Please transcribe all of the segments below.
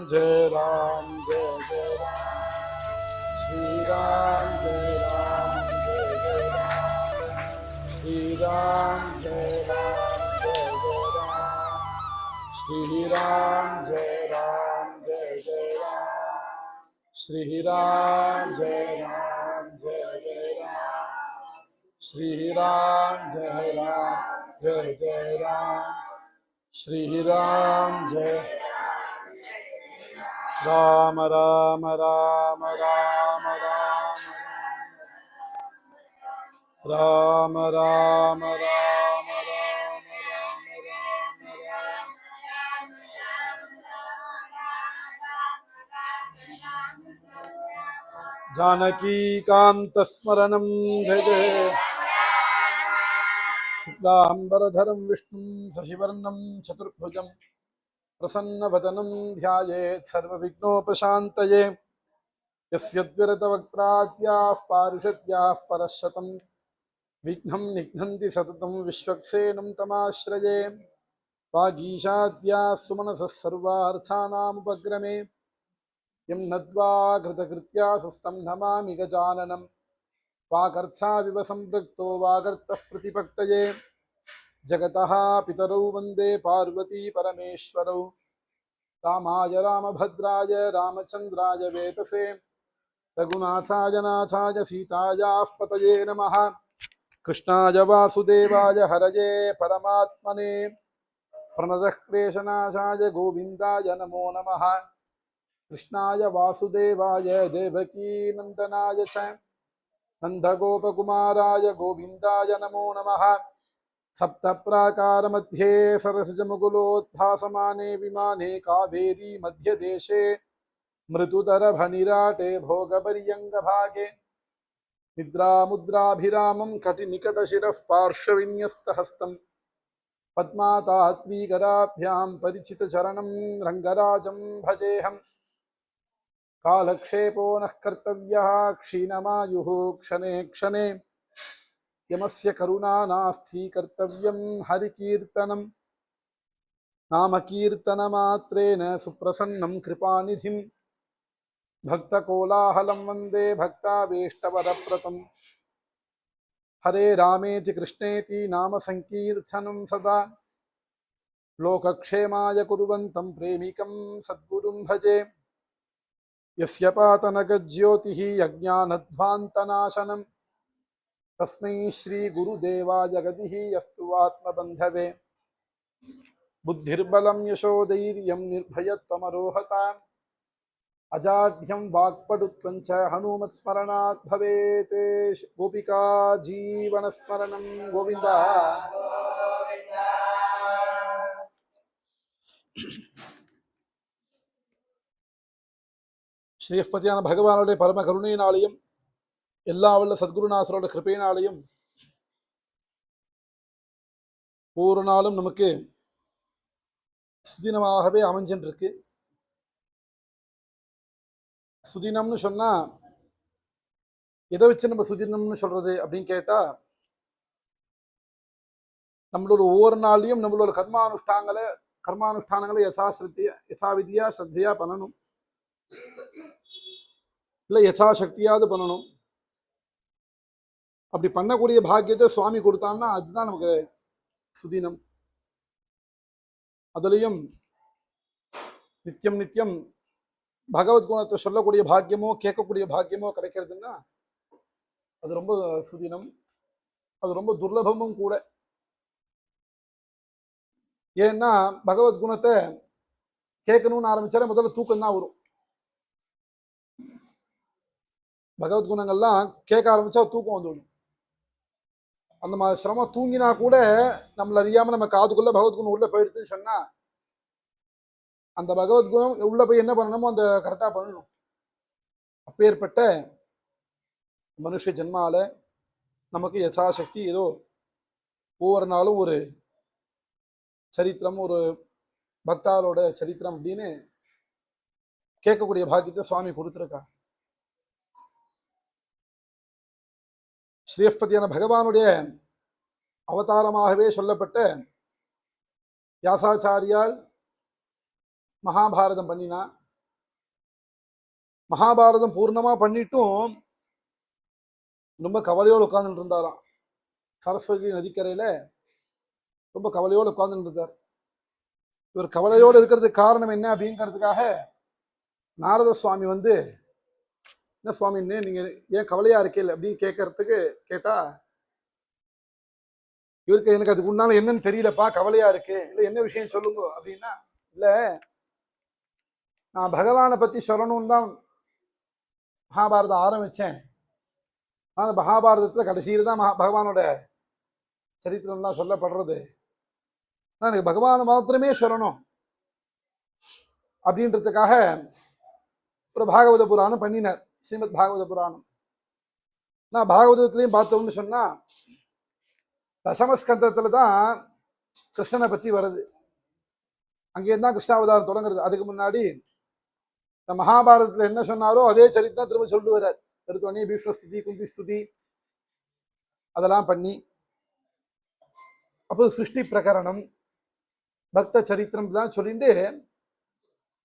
जय राम जय जय राम श्री राम जय राम जय जय राम श्री राम जय राम जय जय राम श्री राम जय राम जय जय राम श्री राम जय राम जय जय राम श्री राम जय राम जय जय राम श्री राम जय राम राम राम राम राम राम राम राम राम जानकी कांत स्मरणं जय जय शुक्लांबरधरं विष्णुं शशिवर्णं चतुर्भुजं प्रसन्नवदनं ध्यायेत् सर्वविघ्नोपशान्तये यस्य द्विरतवक्त्राद्याः पारुषद्याः परश्शतं विघ्नं निघ्नन्ति सततं विश्वक्सेनं तमाश्रये वागीशाद्याः सुमनसः सर्वार्थानामुपग्रमे यं नद्वा घृतकृत्या सुस्तं नमामि गजाननं वागर्थाविव सम्पृक्तो वागर्थः प्रतिपक्तये जगतः पितरौ वन्दे पार्वती परमेश्वरौ रामाय रामभद्राय रामचन्द्राय वेतसे रघुनाथाय नाथाय सीतायाः पतये नमः कृष्णाय वासुदेवाय हरये परमात्मने प्रणतः क्लेशनाशाय गोविन्दाय नमो नमः कृष्णाय वासुदेवाय देवकी नन्दनाय च नन्दगोपकुमाराय गोविन्दाय नमो नमः सप्तप्राकारमध्ये सरसिजमुकुलोद्भासमाने विमाने कावेरी मध्यदेशे मृदुतरभनिराटे भोगपर्यङ्गभागे निद्रामुद्राभिरामं कटिनिकटशिरः पार्श्वविन्यस्तहस्तं पद्मातात्वीकराभ्यां परिचितचरणं रङ्गराजं भजेऽहं कालक्षेपो नः कर्तव्यः क्षीणमायुः क्षणे क्षणे यमस्य करुणा नास्ति कर्तव्यं हरिकीर्तनं नामकीर्तनमात्रेण सुप्रसन्नं कृपानिधिं भक्तकोलाहलं वन्दे भक्ताभीष्टवरप्रदं हरे रामेति कृष्णेति नाम संकीर्तनं सदा लोकक्षेमाय कुर्वन्तं प्रेमिकं सद्गुरुं भजे यस्य पातनगज्योतिः अज्ञानध्वान्तनाशनं तस्मै श्रीगुरुदेवाय गतिः यस्तु आत्मबन्धवे बुद्धिर्बलं यशोधैर्यं निर्भयत्वमरोहता अजाढ्यं वाक्पटुत्वं च हनुमत्स्मरणात् भवेत् गोपिका जीवनस्मरणं गोविन्द ஸ்ரீஸ்பதியான பகவானுடைய பரம கருணையினாலையும் எல்லா வல்ல சத்குருநாசரோட கிருபையினாலையும் ஒவ்வொரு நாளும் நமக்கு சுதினமாகவே அமைஞ்சின்றிருக்கு. சுதினம்னு சொன்னா எதை வச்சு நம்ம சுதினம்னு சொல்றது அப்படின்னு கேட்டா, நம்மளோட ஒவ்வொரு நாளையும் நம்மளோட கர்மானுஷ்டானங்களை யதாவிதியா ஸ்ரத்தையா பண்ணணும், இல்லை யதாசக்தியாவது பண்ணணும். அப்படி பண்ணக்கூடிய பாக்கியத்தை சுவாமி கொடுத்தான்னா அதுதான் நமக்கு சுதினம். அதுலேயும் நித்தியம் நித்தியம் பகவத்குணத்தை சொல்லக்கூடிய பாக்கியமோ கேட்கக்கூடிய பாக்கியமோ கிடைக்கிறதுன்னா அது ரொம்ப சுதினம். அது ரொம்ப துர்லபமும் கூட. ஏன்னா பகவத்குணத்தை கேட்கணும்னு ஆரம்பிச்சாலே முதல்ல தூக்கம் தான் வரும். பகவத்குணங்கள்லாம் கேட்க ஆரம்பிச்சா தூக்கம் வந்துவிடும். அந்த மாதிரி சிரமம் தூங்கினா கூட நம்மள அறியாம நம்ம காதுக்குள்ள பகவத்குணம் உள்ள போயிடுதுன்னு சொன்னா அந்த பகவத்குணம் உள்ள போய் என்ன பண்ணணுமோ அந்த கரெக்டா பண்ணணும். அப்பேற்பட்ட மனுஷ ஜென்மால நமக்கு யதாசக்தி ஏதோ ஒவ்வொரு நாளும் ஒரு சரித்திரம், ஒரு பக்தாலோட சரித்திரம் அப்படின்னு கேட்கக்கூடிய பாக்கியத்தை சுவாமி கொடுத்துருக்கா. ஸ்ரீஸ்பதியான பகவானுடைய அவதாரமாகவே சொல்லப்பட்ட வியாசாச்சாரியால் மகாபாரதம் பண்ணினா, மகாபாரதம் பூர்ணமா பண்ணிட்டும் ரொம்ப கவலையோடு உட்கார்ந்துட்டு இருந்தாராம். சரஸ்வதி நதிக்கரையில ரொம்ப கவலையோடு உட்கார்ந்துட்டு இருந்தார். இவர் கவலையோடு இருக்கிறதுக்கு காரணம் என்ன அப்படிங்கிறதுக்காக நாரத சுவாமி வந்து, என்ன சுவாமி நீங்க ஏன் கவலையா இருக்கீங்க அப்படின்னு கேட்கறதுக்கு கேட்டா, இவருக்கு எனக்கு அதுக்கு முன்னால என்னன்னு தெரியலப்பா, கவலையா இருக்கு, இல்ல என்ன விஷயம் சொல்லுங்க அப்படின்னா, இல்ல நான் பகவானை பத்தி சொல்லணும்னு தான் மகாபாரதம் ஆரம்பிச்சேன். அந்த மகாபாரதத்துல கடைசியில் தான் பகவானோட சரித்திரம் தான் சொல்லப்படுறது. எனக்கு பகவானை மாத்திரமே சொல்லணும் அப்படின்றதுக்காக ஒரு பாகவத புராணம் பண்ணினார், ஸ்ரீமத் பாகவத புராணம். நான் பாகவதத்திலையும் பார்த்தோம்னு சொன்னா தசமஸ்கந்தத்துல தான் கிருஷ்ணனை பத்தி வருது. அங்கேருந்து தான் கிருஷ்ணாவதாரம் தொடங்குறது. அதுக்கு முன்னாடி இந்த மகாபாரதத்துல என்ன சொன்னாரோ அதே சரித்தான் திரும்ப சொல்லிட்டு வர்றார். எடுத்தோடனே பீஷ்ம ஸ்துதி, குந்தி ஸ்துதி அதெல்லாம் பண்ணி, அப்போ சிருஷ்டி பிரகரணம், பக்த சரித்திரம் தான் சொல்லிட்டு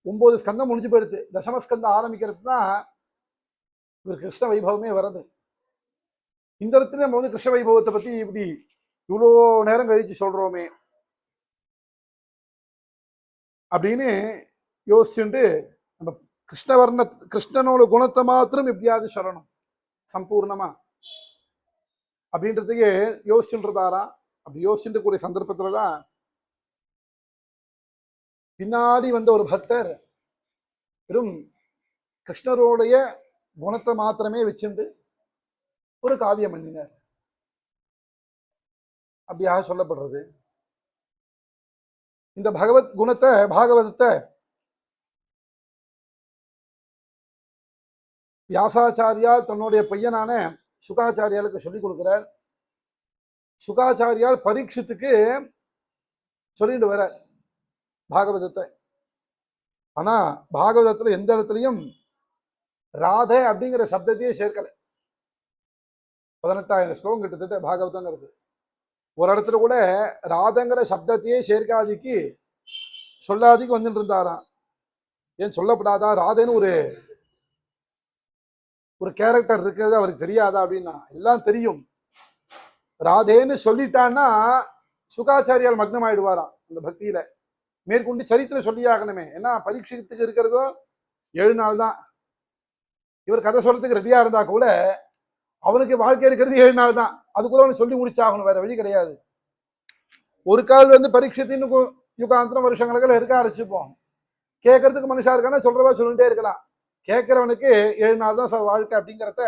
9 ஸ்கந்தம் முடிஞ்சு போயிடுது. தசமஸ்கந்தம் ஆரம்பிக்கிறது தான் இவர் கிருஷ்ண வைபவமே வருது. இந்த இடத்துல நம்ம வந்து கிருஷ்ண வைபவத்தை பத்தி இப்படி இவ்வளோ நேரம் கழிச்சு சொல்றோமே அப்படின்னு யோசிச்சுட்டு, நம்ம கிருஷ்ணவர்ண கிருஷ்ணனோட குணத்தை மாத்திரம் எப்படியாவது சொல்லணும் சம்பூர்ணமா அப்படின்றதுக்கு யோசிச்சுன்றதாரா. அப்படி யோசிச்சுட்டு கூடிய சந்தர்ப்பத்துலதான் பின்னாடி வந்த ஒரு பக்தர் வெறும் கிருஷ்ணருடைய குணத்தை மாத்திரமே வச்சுட்டு ஒரு காவியம் பண்ணினார். அப்படியாக சொல்லப்படுறது. இந்த பகவத் குணத்தை, பாகவதத்தை வியாசாச்சாரியால் தன்னுடைய பையனான சுகாச்சாரியாளுக்கு சொல்லிக் கொடுக்கிறார். சுகாச்சாரியால் பரீட்சித்துக்கு சொல்லிட்டு வர பாகவதத்தை. ஆனா பாகவதத்துல எந்த இடத்துலையும் ராதை அப்படிங்கிற சப்தத்தையே சேர்க்கல. 18,000 ஸ்லோகம் கிட்டத்தட்ட பாகவதங்கிறது. ஒரு இடத்துல கூட ராதங்கிற சப்தத்தையே சேர்க்காதிக்கு சொல்லாதிக்கு வந்துட்டு இருந்தாராம். ஏன் சொல்லப்படாதா? ராதைன்னு ஒரு கேரக்டர் இருக்கிறது அவருக்கு தெரியாதா அப்படின்னா, எல்லாம் தெரியும். ராதேன்னு சொல்லிட்டான்னா சுகாச்சாரியால் மக்னம் ஆயிடுவாராம் அந்த பக்தியில. மேற்கொண்டு சரித்திரம் சொல்லி ஆகணுமே. ஏன்னா பரீட்சத்துக்கு இருக்கிறதோ 7 நாள் தான். இவர் கதை சொல்றதுக்கு ரெடியா இருந்தா கூட அவனுக்கு வாழ்க்கை இருக்கிறது 7 நாள் தான். அதுக்குள்ள அவனு சொல்லி முடிச்சாகணும், வேற வழி கிடையாது. ஒரு கால் வந்து பரீட்சத்தின்னு யுகாந்திரம் வருஷங்களுக்கு இருக்க ஆரம்பிச்சுப்போம். கேட்கறதுக்கு மனுஷா இருக்கானா சொல்றவா சொல்லிட்டே இருக்கலாம். கேட்கிறவனுக்கு 7 நாள் தான் வாழ்க்கை அப்படிங்கிறத,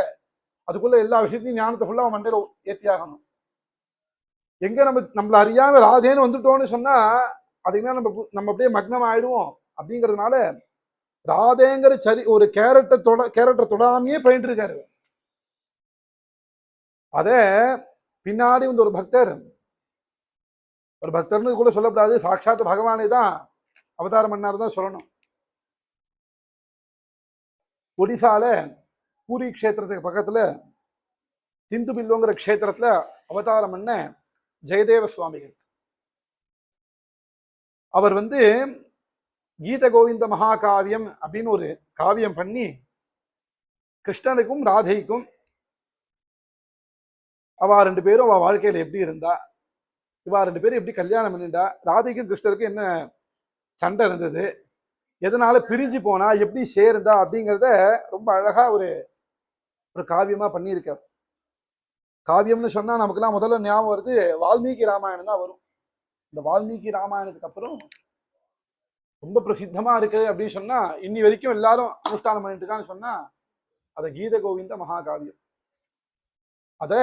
அதுக்குள்ள எல்லா விஷயத்தையும் ஞானத்தை ஃபுல்லா அவன் மண்டையில ஏற்றி ஆகணும். எங்க நம்மள அறியாம ராதேன்னு வந்துட்டோம்னு சொன்னா அதுக்குமே நம்ம அப்படியே மக்னம் ஆயிடுவோம். அப்படிங்கிறதுனால ராதேங்கிற ஒரு கேரக்டர் தொடாமையே பண்ணிட்டு இருக்காரு. அத பின்னாடி வந்து ஒரு பக்தர்னு கூட சொல்லப்படாது, சாட்சாத் பகவானே தான் அவதாரம் பண்ணாரு தான் சொல்லணும். ஒடிசால பூரி கஷேத்திரத்துக்கு பக்கத்துல திந்துபில்லுங்கிற கஷேத்திரத்துல அவதாரம் பண்ண ஜெயதேவ சுவாமிகள். அவர் வந்து கீத கோவிந்த மகாகாவியம் அப்படின்னு ஒரு காவியம் பண்ணி கிருஷ்ணனுக்கும் ராதைக்கும் அவ 2 பேரும் அவ வாழ்க்கையில எப்படி இருந்தா, இவா 2 பேரும் எப்படி கல்யாணம் பண்ணிட்டா, ராதைக்கும் கிருஷ்ணருக்கும் என்ன சண்டை இருந்தது, எதனால பிரிஞ்சு போனா, எப்படி சேர்ந்தா அப்படிங்கிறத ரொம்ப அழகா ஒரு காவியமா பண்ணியிருக்கார். காவியம்னு சொன்னா நமக்குலாம் முதல்ல ஞாபகம் வருது வால்மீகி ராமாயணம் தான் வரும். இந்த வால்மீகி ராமாயணத்துக்கு அப்புறம் ரொம்ப பிரசித்தமா இருக்கு அப்படின்னு சொன்னா, இன்னி வரைக்கும் எல்லாரும் அனுஷ்டானம் பண்ணிட்டு இருக்கான்னு சொன்னா அது கீத கோவிந்த மகாகாவியம். அத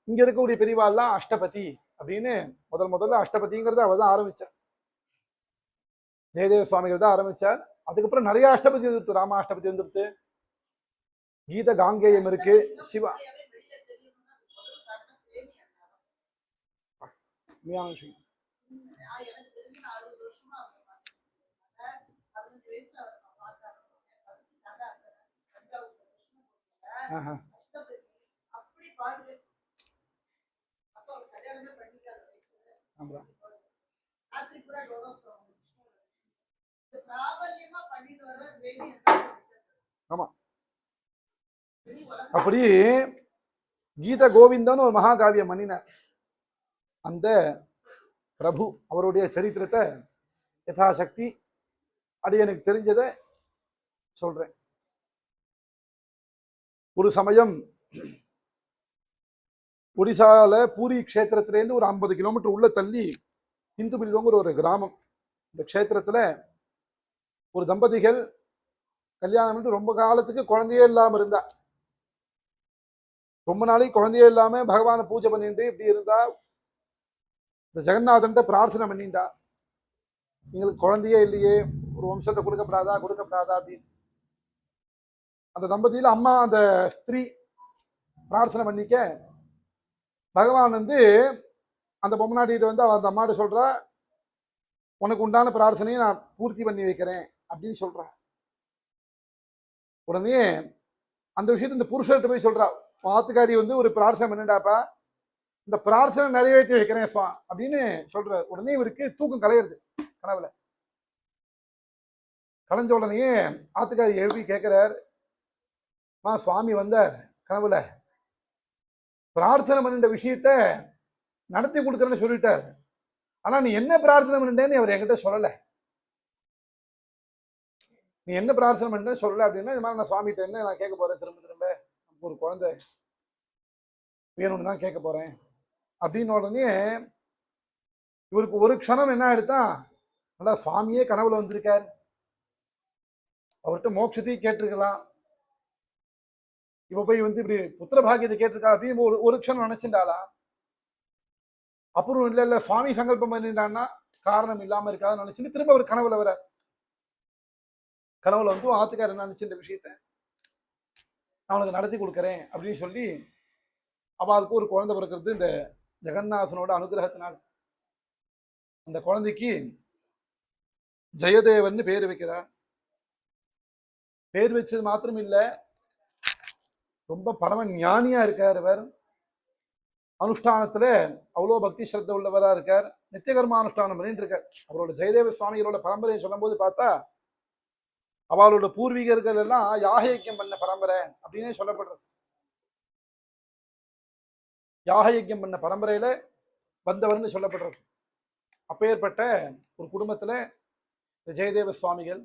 இங்க இருக்கக்கூடிய பெரியவாள்லாம் அஷ்டபதி அப்படின்னு முதல்ல அஷ்டபதிங்கிறத அவர் தான் ஆரம்பிச்சார். ஜெயதேவ சுவாமிகள் தான் ஆரம்பிச்சார். அதுக்கப்புறம் நிறைய அஷ்டபதி வந்துருத்து. ராம அஷ்டபதி வந்துருத்து, கீத காங்கேயம் இருக்கு, சிவா விஷயம். ஆமா, அப்படி கீத கோவிந்தன் ஒரு மகாகாவியம் பண்ணினார். அந்த பிரபு அவருடைய சரித்திரத்தை யதாசக்தி அது எனக்கு தெரிஞ்சதை சொல்றேன். ஒரு சமயம் ஒடிசால பூரி கஷேத்திரத்திலேருந்து ஒரு 50 கிலோமீட்டர் உள்ள தள்ளி இந்துபில்வங்கிற ஒரு கிராமம். இந்த க்ஷேத்திரத்துல ஒரு தம்பதிகள் கல்யாணம் பண்ணிட்டு ரொம்ப காலத்துக்கு குழந்தையே இல்லாம இருந்தா. ரொம்ப நாளைக்கு குழந்தையே இல்லாம பகவானை பூஜை பண்ணிட்டு இப்படி இருந்தா. இந்த ஜெகநாதன்ட்ட பிரார்த்தனை பண்ணிட்டா, எங்களுக்கு குழந்தையே இல்லையே, ஒரு வம்சத்தை கொடுக்கப்படாதா அப்படின்னு. அந்த தம்பதியில அம்மா அந்த ஸ்திரீ பிரார்த்தனை பண்ணிக்க பகவான் அந்த பொம்மநாட்டிகிட்ட அந்த அம்மாட்ட சொல்றா, உனக்கு உண்டான பிரார்த்தனையை நான் பூர்த்தி பண்ணி வைக்கிறேன் அப்படின்னு சொல்றேன். உடனே அந்த விஷயத்த இந்த புருஷர்கிட்ட போய் சொல்றா, ஆத்துக்காரி ஒரு பிரார்த்தனை பண்ணிட்டாப்பா, இந்த பிரார்த்தனை நிறைவேற்றி வைக்கிறேன் சுவா அப்படின்னு சொல்றாரு. உடனே இவருக்கு தூக்கம் கலையிறது. கனவுல கலைஞ்ச உடனே ஆத்துக்காரி எழுப்பி கேட்கிறார், சுவாமி வந்தார் கனவுல, பிரார்த்தனை பண்ணிட்ட விஷயத்த நடத்தி கொடுக்குறேன்னு சொல்லிட்டார். ஆனா நீ என்ன பிரார்த்தனை பண்ணிட்டேன்னு அவர் என்கிட்ட சொல்லல. நீ என்ன பிரார்த்தனை பண்ணிட்டேன்னு சொல்லல அப்படின்னா, இது மாதிரி நான் சுவாமிகிட்ட என்ன நான் கேட்க போறேன், திரும்ப நமக்கு ஒரு குழந்தை வேணும்னு தான் கேட்க போறேன் அப்படின்னு. உடனே இவருக்கு ஒரு க்ஷணம் என்ன ஆயிடுதா, நல்லா சுவாமியே கனவுல வந்திருக்கார், அவர்கிட்ட மோட்சத்தையும் கேட்டிருக்கலாம், இவ போய் இப்படி புத்திர பாக்கியத்தை கேட்டிருக்கா அப்படின்னு ஒரு க்ஷணம் நினைச்சுட்டாளா. அப்புறம் இல்ல சுவாமி சங்கல்பம் பண்ணிட்டான்னா காரணம் இல்லாம இருக்காதுன்னு நினைச்சுட்டு திரும்ப அவர் கனவுல வர. கனவுல ஆத்துக்காரர் என்ன நினைச்சு, இந்த விஷயத்த நான் அவனுக்கு நடத்தி கொடுக்குறேன் அப்படின்னு சொல்லி அவளுக்கு ஒரு குழந்தை பிறக்கிறது இந்த ஜெகநாதனோட அனுகிரகத்தினால். அந்த குழந்தைக்கு ஜெயதேவன் பேர் வைக்கிறார். பேர் வச்சது மாத்திரம் இல்ல, ரொம்ப பரம ஞானியா இருக்கார் இவர். அனுஷ்டானத்துல அவ்வளோ பக்தி ஸ்ரத்த உள்ளவரா இருக்கார். நித்தியகர்மா அனுஷ்டானம் பண்ணிட்டு இருக்கார். அவரோட ஜெயதேவ சுவாமிகளோட பரம்பரையை சொல்லும் போது பார்த்தா, அவளோட பூர்வீகர்கள் எல்லாம் யாகயக்கியம் பண்ண பரம்பரை அப்படின்னே சொல்லப்படுறது. யாகயக்கியம் பண்ண பரம்பரையில வந்தவர்னு சொல்லப்படுறது. அப்பேற்பட்ட ஒரு குடும்பத்துல ஜெயதேவ சுவாமிகள்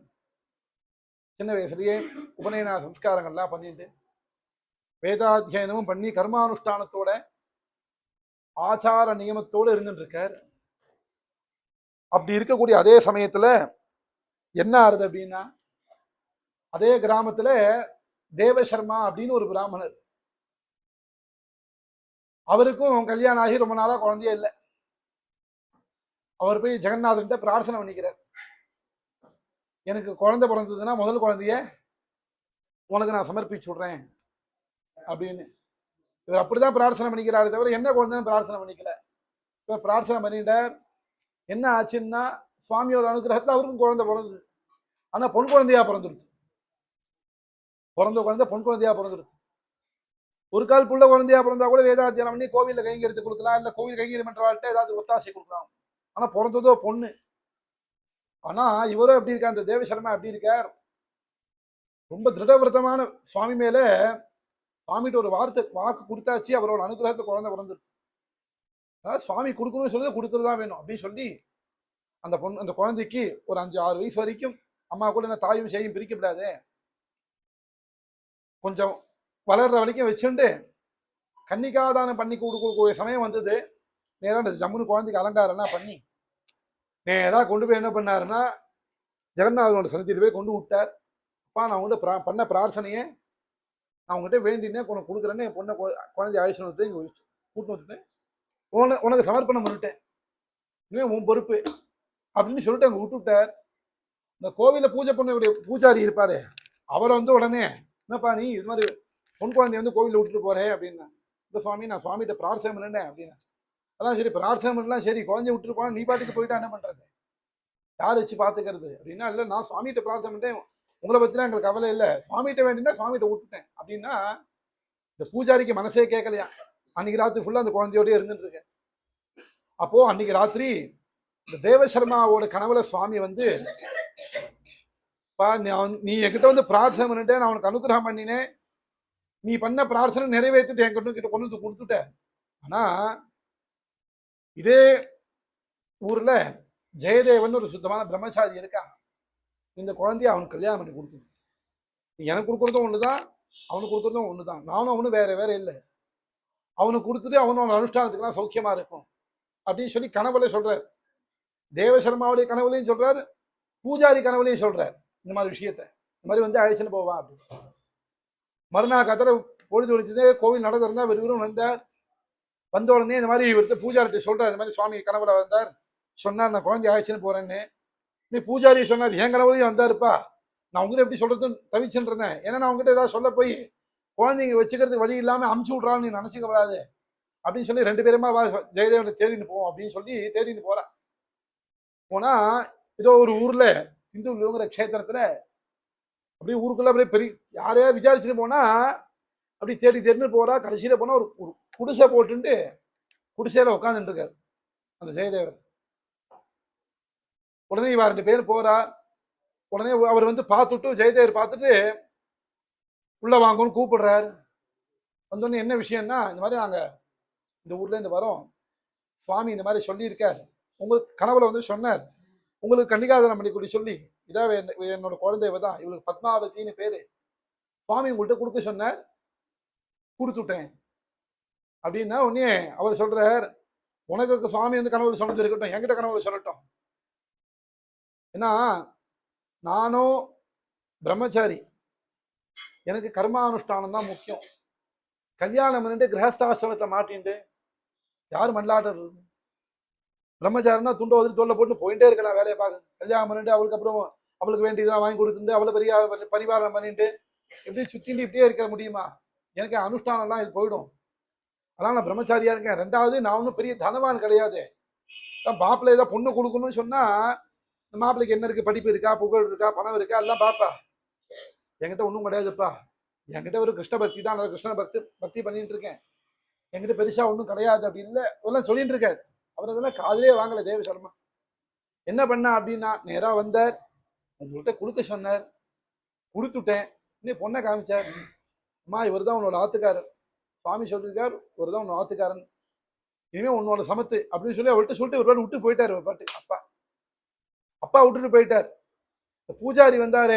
சின்ன வயசுலயே உபநயன சம்ஸ்காரங்கள்லாம் பண்ணிட்டு வேதாத்தியனமும் பண்ணி கர்மானுஷ்டானத்தோட ஆச்சார நியமத்தோடு இருந்துட்டு இருக்கார். அப்படி இருக்கக்கூடிய அதே சமயத்துல என்ன ஆறுது அப்படின்னா, அதே கிராமத்துல தேவசர்மா அப்படின்னு ஒரு பிராமணர், அவருக்கும் கல்யாணம் ஆகி ரொம்ப நாளா குழந்தையே இல்லை. அவர் போய் ஜெகநாதன்கிட்ட பிரார்த்தனை பண்ணிக்கிறார், எனக்கு குழந்தை பிறந்ததுன்னா முதல் குழந்தைய உனக்கு நான் சமர்ப்பிச்சு விடுறேன் அப்படின்னு. இவர் அப்படிதான் பிரார்த்தனை பண்ணிக்கிறாரு தவிர என்ன குழந்தைன்னு பிரார்த்தனை பண்ணிக்கல. இவர் பிரார்த்தனை பண்ணிட்டார். என்ன ஆச்சுன்னா, சுவாமியோட அனுகிரகத்தில் அவருக்கும் குழந்தை பிறந்தது. ஆனா பொன் குழந்தையா பிறந்துடுது. பிறந்த குழந்தை பொன் குழந்தையா பிறந்துடுது. ஒரு கால் புள்ள குழந்தையா பிறந்தா கூட வேதாத்தியானம் பண்ணி கோவிலில் கைங்கரித்து கொடுக்கலாம், இல்லை கோவில் கைங்கரி மன்றவாழ்கிட்ட ஏதாவது ஒத்தாசை கொடுக்கலாம். ஆனா பிறந்ததோ பொண்ணு. ஆனா இவரும் எப்படி இருக்கார், அந்த தேவசர்மா எப்படி இருக்கார், ரொம்ப திருடவிரதமான சுவாமி மேல சுவாமிகிட்ட ஒரு வாக்கு கொடுத்தாச்சு, அவரோட அனுகிரகத்தை குழந்தை பிறந்துருக்கு. அதாவது சுவாமி கொடுக்கணும்னு சொல்லி கொடுத்துதான் வேணும் அப்படின்னு சொல்லி அந்த குழந்தைக்கு ஒரு 5-6 வயசு வரைக்கும் அம்மா கூட என்ன தாயும் செய்யும் பிரிக்கப்படாது, கொஞ்சம் வளர்ற வரைக்கும் வச்சுட்டு கன்னிகாதானம் பண்ணி கொடுக்கக்கூடிய சமயம் வந்தது. நேரம் அந்த ஜம்முன்னு குழந்தைக்கு அலங்காரம்லாம் பண்ணி நேராக கொண்டு போய் என்ன பண்ணாருன்னா, ஜெகநாதனோட சன்னதியில் போய் கொண்டு விட்டார். அப்பா நான் உங்கள்கிட்ட பண்ண பிரார்த்தனையே நான் உங்ககிட்ட வேண்டினே உனக்கு கொடுக்குறேன்னு என் பொண்ணை குழந்தைய ஆயுஷன் வந்து இங்கே கூட்டு வந்துட்டு உனக்கு சமர்ப்பணம் பண்ணிட்டேன், இனிமே உன் பொறுப்பு அப்படின்னு சொல்லிட்டு அங்கே விட்டுவிட்டார். இந்த கோவிலில் பூஜை பண்ண பூஜாரி இருப்பாரு, அவரை உடனே என்னப்பா நீ இது மாதிரி பொன் குழந்தைய கோவிலில் விட்டுட்டு போறேன் அப்படின்னா, இந்த சுவாமி நான் சுவாமிகிட்ட பிரார்த்தனை பண்ணிட்டேன் அப்படின்னா, அதான் சரி பிரார்த்தனை பண்ணலாம், சரி குழந்தைய விட்டுட்டு போனா நீ பாட்டுக்கு போயிட்டா என்ன பண்றது, யார் வச்சு பார்த்துக்கிறது அப்படின்னா, இல்லை நான் சுவாமிகிட்ட பிரார்த்தனை பண்ணிட்டேன், உங்களை பற்றிலாம் எங்களுக்கு கவலை இல்லை, சுவாமிகிட்ட வேண்டினா சுவாமிகிட்ட விட்டுட்டேன் அப்படின்னா, இந்த பூஜாரிக்கு மனசே கேட்கலையா. அன்னைக்கு ராத்திரி ஃபுல்லாக அந்த குழந்தையோடய இருந்துட்டு இருக்கேன். அப்போ அன்னைக்கு ராத்திரி இந்த தேவசர்மாவோட கனவுல சுவாமி நீ என்கிட்ட பிரார்த்தனை பண்ணிட்டேன், நான் உனக்கு அனுகிரகம் பண்ணினேன், நீ பண்ண பிரார்த்தனை நிறைவேற்றிட்டு என் கிட்ட கொண்டு வந்து கொடுத்துட்ட. ஆனா இதே ஊர்ல ஜெயதேவன் ஒரு சுத்தமான பிரம்மச்சாரி இருக்கா. இந்த குழந்தைய அவனுக்கு கல்யாணம் பண்ணி கொடுத்து, எனக்கு கொடுக்குறதும் ஒண்ணுதான், அவனுக்கு கொடுக்குறதும் ஒண்ணுதான். நானும் அவனும் வேற வேற இல்லை. அவனுக்கு கொடுத்துட்டு அவனோட அனுஷ்டானத்துக்குலாம் சௌக்கியமா இருக்கும் அப்படின்னு சொல்லி கனவுல சொல்றாரு. தேவசர்மாவுடைய கனவுலையும் சொல்றாரு, பூஜாரி கனவுலையும் சொல்றாரு இந்த மாதிரி விஷயத்த. இந்த மாதிரி வந்து அழைச்சுன்னு போவான் அப்படின்னு. மறுநாள் கத்திர பொழுது ஒழிச்சதே கோவில் நடந்திருந்தா விரும்பும் வந்தார். வந்த உடனே இந்த மாதிரி இவர்கிட்ட பூஜாரிட்ட சொல்றாரு, இந்த மாதிரி சுவாமி கனவுல வந்தார், சொன்னார் நான் குழந்தை அழைச்சுன்னு போறேன்னு. நீ பூஜாரி சொன்னார், என் கனவுலையும் வந்தாருப்பா, நான் உங்ககிட்ட எப்படி சொல்றதுன்னு தவிச்சுட்டு இருந்தேன். ஏன்னா நான் உங்ககிட்ட ஏதாவது சொல்ல போய் குழந்தைங்க வச்சுக்கிறதுக்கு வழி இல்லாம அமுச்சு விட்றான்னு நீ நினைச்சுக்க வராது அப்படின்னு சொல்லி 2 பேருமா ஜெயதேவனை தேடின்னு போவோம் அப்படின்னு சொல்லி தேடின்னு போறான். போனா ஏதோ ஒரு ஊர்ல இந்துங்கிற க்ஷேத்திரத்துல அப்படியே ஊருக்குள்ள அப்படியே பெரிய யாரையா விசாரிச்சுட்டு போனா அப்படி தேடி தேடின்னு போறா. கடைசியில போனா ஒரு குடிசை போட்டுட்டு குடிசையில உட்காந்துட்டு இருக்காரு அந்த ஜெயதேவர். உடனே இவ 2 பேர் போறா. உடனே அவர் வந்து பார்த்துட்டு ஜெயதேவர் பார்த்துட்டு உள்ள வாங்கன்னு கூப்பிடுறாரு. வந்தோடனே என்ன விஷயம்னா, இந்த மாதிரி நாங்க இந்த ஊர்ல இருந்து வரோம், சுவாமி இந்த மாதிரி சொல்லியிருக்கார், உங்களுக்கு கனவுல வந்து சொன்னார் உங்களுக்கு கன்னிகாதானம் பண்ணி கூடி சொல்லி, இதான் என்னோட குழந்தைவ தான், இவளுக்கு பத்மாவதினு பேரு, சுவாமி உங்கள்கிட்ட கொடுக்க சொன்னார், கொடுத்துட்டேன் அப்படின்னா. உடனே அவர் சொல்றார், உனக்கு சுவாமி வந்து கனவுல சொன்னது இருக்கட்டும், என்கிட்ட கனவுல சொல்லட்டும். ஏன்னா நானும் பிரம்மச்சாரி, எனக்கு கர்மானுஷ்டானம் தான் முக்கியம். கல்யாணம் பண்ணிட்டு கிரகஸ்தாசிரமத்தை மாட்டின்ட்டு யார் மல்லாடுறது? பிரம்மச்சாரம்னா துண்டை வந்து தோல்ல போட்டு போயிட்டே இருக்கலாம் வேலையை பார்க்க. கல்யாணம் பண்ணிட்டு அவளுக்கு அப்புறம் அவளுக்கு வேண்டியதெல்லாம் வாங்கி கொடுத்துட்டு அவளை பெரிய பரிவாரம் பண்ணிட்டு எப்படி சுத்திட்டு இப்படியே இருக்க முடியுமா? எனக்கு அனுஷ்டானம்லாம் இது போயிடும். அதனால நான் பிரம்மச்சாரியா இருக்கேன். 2வது நான் ஒன்றும் பெரிய தனவான் கிடையாது. மாப்பிள்ளை ஏதாவது பொண்ணு கொடுக்கணும்னு சொன்னா இந்த மாப்பிள்ளைக்கு என்ன இருக்கு, படிப்பு இருக்கா, புகழ் இருக்கா, பணம் இருக்கா, எல்லாம் பாப்பா. என்கிட்ட ஒன்றும் கிடையாதுப்பா, என்கிட்ட ஒரு கிருஷ்ண பக்தி தான், கிருஷ்ண பக்தி பண்ணிட்டு இருக்கேன், என்கிட்ட பெருசா ஒன்றும் கிடையாது அப்படின்னு எல்லாம் சொல்லிட்டு இருக்காரு. அவர் அதெல்லாம் காதலே வாங்கல தேவ சர்மா. என்ன பண்ணா அப்படின்னா, நேரா வந்தார், உங்கள்கிட்ட கொடுக்க சொன்னார், கொடுத்துட்டேன். இன்னும் பொண்ணை காமிச்சார், அம்மா இவர் தான் உன்னோட ஆத்துக்காரர், சுவாமி சொல்லியிருக்கார் இவர் தான் உன்னோட ஆத்துக்காரன், இனிமே உன்னோட சமத்து அப்படின்னு சொல்லி அவர்கிட்ட சொல்லிட்டு ஒரு பாட்டு விட்டு போயிட்டார். ஒரு பாட்டு அப்பா விட்டுட்டு போயிட்டார். பூஜாரி வந்தாரு,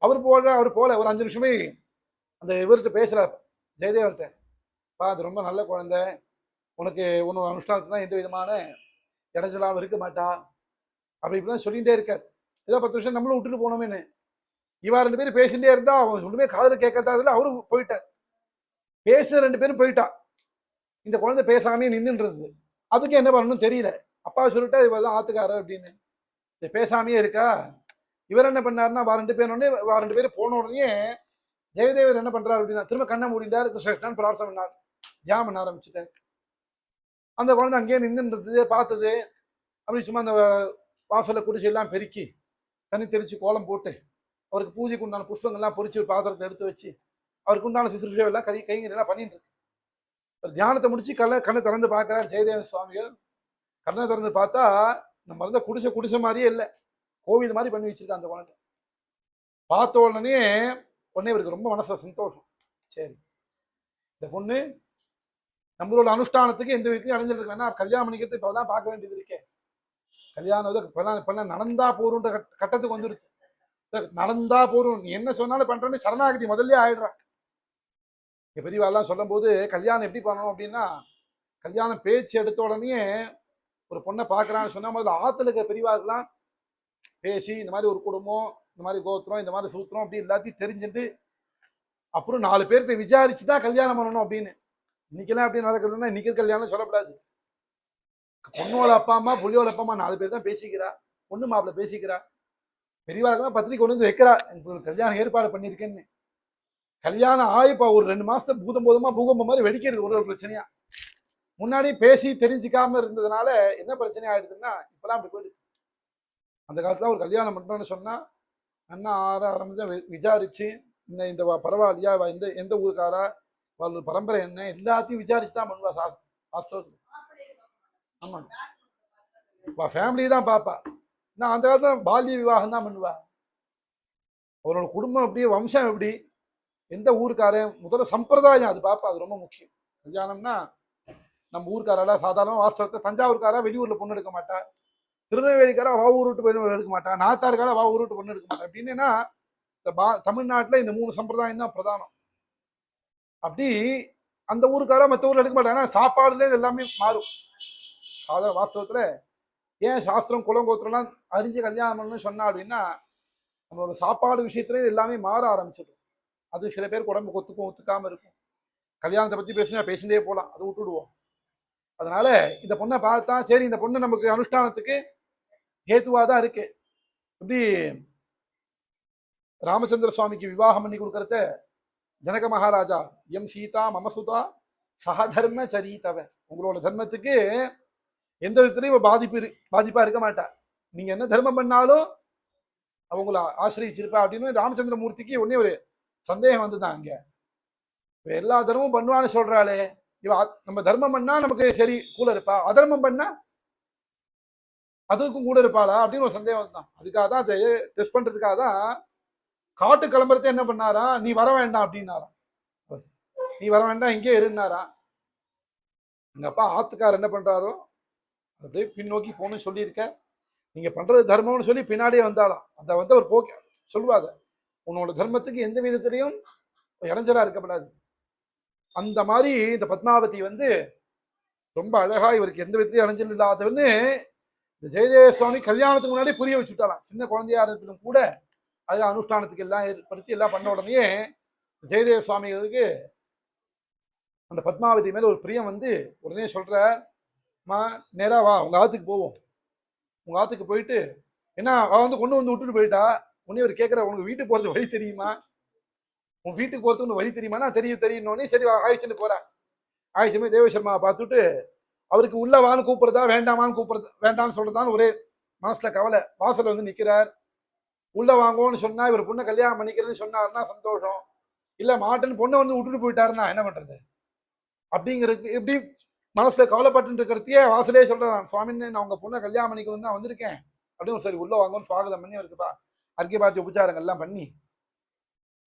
அவர் போல ஒரு 5 நிமிஷமே அந்த இவர்கிட்ட பேசுறாரு ஜெயதேவர்கிட்ட, அது ரொம்ப நல்ல குழந்தை, உனக்கு உன்னோட அனுஷ்டானத்துக்கு தான் எந்த விதமான இடைஞ்சலாகவும் இருக்க மாட்டா அப்படி இப்படிதான் சொல்லிகிட்டே இருக்கார். ஏதோ 10 வருஷம் நம்மளும் விட்டுட்டு போனோமேன்னு இவா 2 பேரும் பேசிட்டே இருந்தா அவன் ஒண்ணுமே காதல கேட்காததுல அவரும் போயிட்டார். பேசுற 2 பேரும் போயிட்டா, இந்த குழந்தை பேசாமே நின்றுன்றது. அதுக்கு என்ன பண்ணணும்னு தெரியல. அப்பா சொல்லிட்டா இவர் தான் ஆத்துக்காரர் அப்படின்னு, இது பேசாமையே இருக்கா. இவர் என்ன பண்ணாருன்னா 2 பேரும் போன உடனே ஜெயதேவர் என்ன பண்றாரு அப்படின்னா, திரும்ப கண்ணை மூடிட்டார், கிருஷ்ணன் பிரார்த்தனை பண்ணார், தியானம் பண்ண ஆரம்பிச்சுட்டார். அந்த குழந்தை அங்கேயே நின்றுன்றது பார்த்தது. அப்படி சும்மா அந்த வாசலை குடிச்சு எல்லாம் பெருக்கி தண்ணி தெளிச்சு கோலம் போட்டு அவருக்கு பூஜைக்கு உண்டான புஷ்பங்கள்லாம் பொறிச்சு ஒரு பாத்திரத்தை எடுத்து வச்சு அவருக்கு உண்டான சிசுஷை எல்லாம் கைங்கெல்லாம் பண்ணிட்டு இருக்கு. தியானத்தை முடிச்சு கண்ணை திறந்து பார்க்கிறார் ஜெயதேவ சுவாமிகள். கண்ணை திறந்து பார்த்தா நம்ம இருந்த குடிசை மாதிரியே இல்லை, கோவில் மாதிரி பண்ணி வச்சிருக்கா அந்த குழந்தை. பார்த்த உடனே இவருக்கு ரொம்ப மனசுல சந்தோஷம். சரி, இந்த பொண்ணு நம்மளோட அனுஷ்டானத்துக்கு எந்த வீட்லையும் அடைஞ்சிட்டு இருக்கா, கல்யாணம் பண்ணிக்கிறது இப்பதான் பார்க்க வேண்டியது இருக்கே. கல்யாணம் இப்பெல்லாம் நடந்தா போறோன்ற கட்டத்துக்கு வந்துருச்சு. நடந்தா போறோம், நீ என்ன சொன்னாலும் பண்றேன்னு சரணாகதி முதல்ல ஆயிடுறான். பெரியவாள்லாம் சொல்லும் போது கல்யாணம் எப்படி பண்ணணும் அப்படின்னா, கல்யாணம் பேச்சு எடுத்த உடனே ஒரு பொண்ணை பார்க்கறான்னு சொன்னா முதல்ல ஆத்துல இருக்க பெரியவாள்லாம் பேசி இந்த மாதிரி ஒரு குடும்பம், இந்த மாதிரி கோத்திரம், இந்த மாதிரி சூத்திரம் அப்படி எல்லாத்தையும் தெரிஞ்சுட்டு அப்புறம் 4 பேர்த்த விசாரிச்சுதான் கல்யாணம் பண்ணணும் அப்படின்னு. இன்னைக்கெல்லாம் எப்படி நடக்குதுன்னா, இன்னைக்கு கல்யாணம் சொல்லக்கூடாது. பொண்ணோட அப்பா அம்மா புள்ளியோட அப்பா அம்மா 4 பேர் தான் பேசிக்கிறா, பொண்ணு மாப்பிள்ள பேசிக்கிறா. பெரியவாளுக்கெல்லாம் பத்திரிக்கை கொண்டு வந்து வைக்கிறா, எனக்கு கல்யாணம் ஏற்பாடு பண்ணியிருக்கேன்னு. கல்யாணம் ஆயிப்பா ஒரு 2 மாசத்துல பூகம்பம் மாதிரி வெடிக்கிறது ஒரு பிரச்சனையா. முன்னாடி பேசி தெரிஞ்சுக்காம இருந்ததுனால என்ன பிரச்சனை ஆயிடுதுன்னா இப்பெல்லாம் அப்படி போயிடுது. அந்த காலத்துல ஒரு கல்யாணம் பண்றோம்னு சொன்னா அண்ணா ஆரம்பிச்சு விசாரிச்சு இந்த பரவாயில்லையா, எந்த ஊருக்காரா, వాళ్ళ பரம்பரை என்ன எல்லாத்தையும் விசாரிச்சு தான் பண்ணுவா சாஸ்திரத்துக்கு. ஆமா, ஃபேமிலி தான் பாப்பா. நான் அந்த காலத்துல பால்ய விவாகம் தான் பண்ணுவா. அவரோட குடும்பம் எப்படி, வம்சம் எப்படி, எந்த ஊருக்காரன் முதல்ல சம்பிரதாயம் அது பார்ப்பா, அது ரொம்ப முக்கியம். கல்யாணம்னா நம்ம ஊருக்காரால சாதாரண வாஸ்தவத்தை தஞ்சாவூர்காரா வெளியூர்ல பொண்ணு எடுக்க மாட்டா, திருநெல்வேலிக்காரா வா ஊர் விட்டு பொண்ணு எடுக்க மாட்டா, நாத்தாருக்காரா வா ஊர் விட்டு பொண்ணு எடுக்க மாட்டா. அப்படின்னா தமிழ்நாட்டில் இந்த 3 சம்பிரதாயம் தான் பிரதானம். அப்படி அந்த ஊருக்காரா மற்ற ஊர்ல எடுக்க மாட்டாங்க. சாப்பாடுல எல்லாமே மாறும். சாதாரண வாஸ்தவத்துல ஏன் சாஸ்திரம் குலங்கோத்திரம்லாம் அறிஞ்சு கல்யாணம் பண்ணணும்னு சொன்னா அப்படின்னா, நம்மளோட சாப்பாடு விஷயத்துல எல்லாமே மாற ஆரம்பிச்சிடும். அது சில பேருக்கு உடம்புக்கு ஒத்துக்கும், ஒத்துக்காம இருக்கும். கல்யாணத்தை பத்தி பேசினா பேசிட்டே போகலாம், அதை விட்டுடுவோம். அதனால இந்த பொண்ணை பார்த்தா சரி, இந்த பொண்ணு நமக்கு அனுஷ்டானத்துக்கு ஹேத்துவா தான் இருக்கு. இப்படி ராமச்சந்திர சுவாமிக்கு விவாகம் பண்ணி கொடுக்கறத ஜனக மகாராஜா எம் சீதா மமசுதா சகதர்ம சரித்தவ, உங்களோட தர்மத்துக்கு எந்த விதத்துலையும் பாதிப்பா இருக்க மாட்டா, நீங்க என்ன தர்மம் பண்ணாலும் அவங்கள ஆசிரியிருப்பா அப்படின்னு ராமச்சந்திர மூர்த்திக்கு ஒன்னே ஒரு சந்தேகம் வந்துதான். அங்க எல்லா தர்மமும் பண்ணுவான்னு சொல்றாளே, இவ நம்ம தர்மம் பண்ணா நமக்கு சரி கூட இருப்பா, அதர்மம் பண்ணா அதுக்கும் கூட இருப்பாளா அப்படின்னு ஒரு சந்தேகம் தான். அதுக்காக தான் அதை டெஸ்ட் பண்றதுக்காக தான் காட்டு கிளம்புறத என்ன பண்ணாரா, நீ வர வேண்டாம் அப்படின்னாராம். நீ வர வேண்டாம் இங்கே இருந்தாரா. எங்க அப்பா ஆத்துக்கார் என்ன பண்றாரோ அது பின்னோக்கி போகணும்னு சொல்லியிருக்க, நீங்க பண்றது தர்மம்னு சொல்லி பின்னாடியே வந்தாலும் அதை வந்து அவர் போக்க சொல்லுவாங்க. உன்னோட தர்மத்துக்கு எந்த விதத்திலையும் இடைஞ்சலா இருக்கப்படாது. அந்த மாதிரி இந்த பத்மாவதி வந்து ரொம்ப அழகா இவருக்கு எந்த விதத்திலையும் இடைஞ்சல் இல்லாதவன்னு இந்த ஜெயதேவ சுவாமி கல்யாணத்துக்கு முன்னாடி புரிய வச்சுட்டாராம். சின்ன குழந்தையா இருந்ததும் கூட அழகா அனுஷ்டானத்துக்கு எல்லாம் ஏற்படுத்தி எல்லாம் பண்ண உடனே ஜெயதேவ சுவாமிகளுக்கு அந்த பத்மாவதி மேல ஒரு பிரியம் வந்து உடனே சொல்ற, நேரா வா உங்க ஆத்துக்கு போவோம், உங்க ஆத்துக்கு போயிட்டு என்ன அவ வந்து கொண்டு வந்து விட்டுட்டு போயிட்டா, உடனே அவர் கேட்கிற உனக்கு வீட்டுக்கு போறது வழி தெரியுமா, உன் வீட்டுக்கு போறதுக்கு வழி தெரியுமா, தெரியும்னோடனே சரி ஆயிடுச்சுன்னு போறேன். ஆயிடுச்சுமே தேவசர்மாவை பார்த்துட்டு அவருக்கு உள்ள வான்னு கூப்பிடுறதா வேண்டாமான்னு கூப்பிடுறது, வேண்டாம்னு சொல்றதான்னு ஒரே மனசுல கவலை. வாசல் வந்து நிக்கிறார், உள்ள வாங்குவோன்னு சொன்னா இவர் பொண்ணை கல்யாணம் பண்ணிக்கிறதுன்னு சொன்னாருன்னா சந்தோஷம், இல்ல மாட்டேன்னு பொண்ணை வந்து விட்டுட்டு போயிட்டாருன்னா என்ன பண்றது அப்படிங்கிறதுக்கு எப்படி மனசுல கவலைப்பட்டு இருக்கிறதையே வாசலே சொல்றான், சுவாமின்னு நான் உங்க பொண்ணை கல்யாணம் பண்ணிக்கணும் தான் வந்திருக்கேன் அப்படின்னு. சரி உள்ள வாங்கன்னு சுவாகதம் பண்ணி அவருக்கு அறிக்கை பார்த்து உபச்சாரங்கள் எல்லாம் பண்ணி,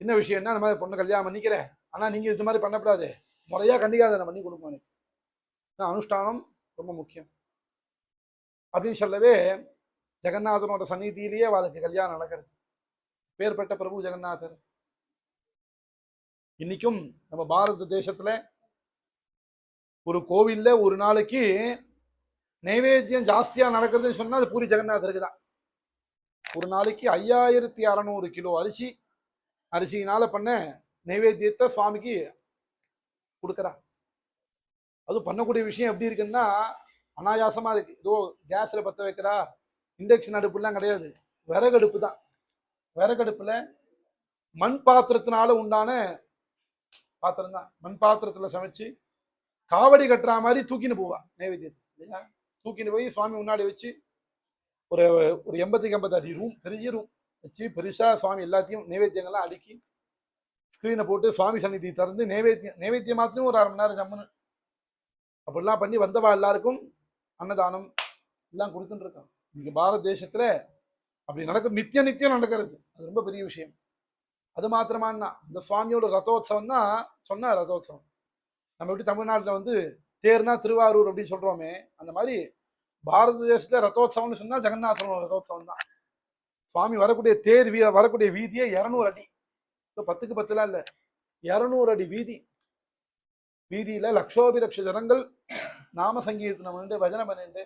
என்ன விஷயம்னா இந்த மாதிரி பொண்ணை கல்யாணம் பண்ணிக்கிறேன், ஆனா நீங்க இது மாதிரி பண்ணக்கூடாது, முறையா கண்டிக்காத பண்ணி கொடுக்கணும், அனுஷ்டானம் ரொம்ப முக்கியம் அப்படின்னு சொல்லவே ஜெகநாதனோட சந்நிதியிலேயே அவளுக்கு கல்யாணம் நடக்கிறது. பேர்பட்ட பிரபு ஜெகநாதர். இன்னைக்கும் நம்ம பாரத தேசத்துல ஒரு கோவில்ல ஒரு நாளைக்கு நைவேத்தியம் ஜாஸ்தியா நடக்கிறதுன்னு சொன்னா அது பூரி ஜெகநாதருக்கு தான். ஒரு நாளைக்கு 5600 கிலோ அரிசியினால பண்ண நைவேத்தியத்தை சுவாமிக்கு கொடுக்கறா. அது பண்ணக்கூடிய விஷயம் எப்படி இருக்குன்னா அனாயாசமா இருக்கு. ஏதோ கேஸ்ல பத்த வைக்கிறா, இண்டக்ஷன் அடுப்புலாம் கிடையாது, விறகடுப்பு தான். விறகடுப்புல மண் பாத்திரத்தினால உண்டான பாத்திரம் தான், மண் பாத்திரத்துல சமைச்சு காவடி கட்டுற மாதிரி தூக்கின்னு போவா நைவேத்தியத்தை. தூக்கின்னு போய் சுவாமி முன்னாடி வச்சு ஒரு 80 அடி ரூம், பெரிய ரூம் வச்சு பெருசா சுவாமி எல்லாத்தையும் நைவேத்தியங்கள்லாம் அடுக்கி ஸ்கிரீனை போட்டு சுவாமி சந்நிதி திறந்து நைவேத்தியம் மாத்திரம் ஒரு 1/2 மணி நேரம் ஜம்முன்னு அப்படிலாம் பண்ணி வந்தவா எல்லாருக்கும் அன்னதானம் எல்லாம் கொடுத்துட்டு இருக்கான். இன்னைக்கு பாரத தேசத்துல அப்படி நடக்கும், நித்தியம் நடக்கிறது. அது ரொம்ப பெரிய விஷயம். அது மாத்திரமானா இந்த சுவாமியோட ரதோத்சவம் தான் சொன்ன ரதோத்சவம். நம்ம எப்படி தமிழ்நாட்டில் வந்து தேர்னா திருவாரூர் அப்படின்னு சொல்றோமே, அந்த மாதிரி பாரத தேசத்துல ரதோத்சவம்னு சொன்னா ஜெகநாதனோட ரதோத்சவம் தான். சுவாமி வரக்கூடிய தேர் வரக்கூடிய வீதியே 200 அடி, 10க்கு 10 இல்ல, 200 அடி வீதி. வீதியில லட்சோபிலட்ச ஜனங்கள் நாம சங்கீர்த்தனம் பண்ணிட்டு பஜனை பண்ணிட்டு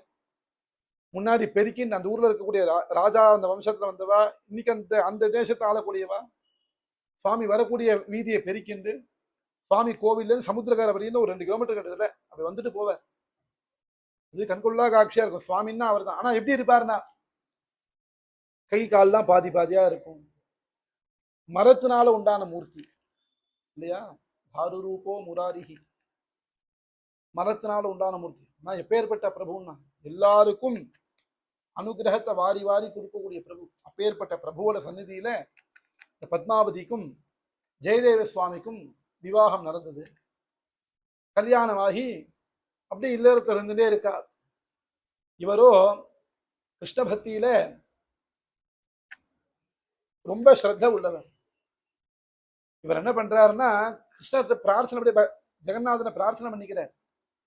முன்னாடி பெருக்கி அந்த ஊர்ல இருக்கக்கூடிய ராஜா அந்த வம்சத்துல வந்தவா, இன்னைக்கு அந்த தேசத்தை ஆளக்கூடியவா சுவாமி வரக்கூடிய வீதியை பெருக்கிண்டு சுவாமி கோவில்ல இருந்து சமுத்திரக்கார வரையும் ஒரு 2 கிலோமீட்டர் கிட்டத்தட்ட அப்படி வந்துட்டு போவார். இது கண்கொள்ளா காட்சியா இருக்கும். சுவாமின்னா அவர் தான். ஆனா எப்படி இருப்பாருன்னா கை கால்லாம் பாதியா இருக்கும். மரத்தினால உண்டான மூர்த்தி இல்லையா, தாரு ரூபோ முராரிஹி, மரத்தினால உண்டான மூர்த்தி. நான் எப்பேற்பட்ட பிரபுன்னா எல்லாருக்கும் அனுகிரகத்தை வாரி வாரி கொடுக்கக்கூடிய பிரபு. அப்பேற்பட்ட பிரபுவோட சந்நிதியில இந்த பத்மாவதிக்கும் ஜெயதேவ சுவாமிக்கும் விவாகம் நடந்தது. கல்யாணமாகி அப்படி இல்லறத்துல இருந்துட்டே இருக்கார். இவரோ கிருஷ்ண பக்தியில ரொம்ப ஸ்ரத்த உள்ளவர். இவர் என்ன பண்றாருன்னா கிருஷ்ணர்கிட்ட பிரார்த்தனை அப்படியே ஜெகநாதனை பிரார்த்தனை பண்ணிக்கிறார்.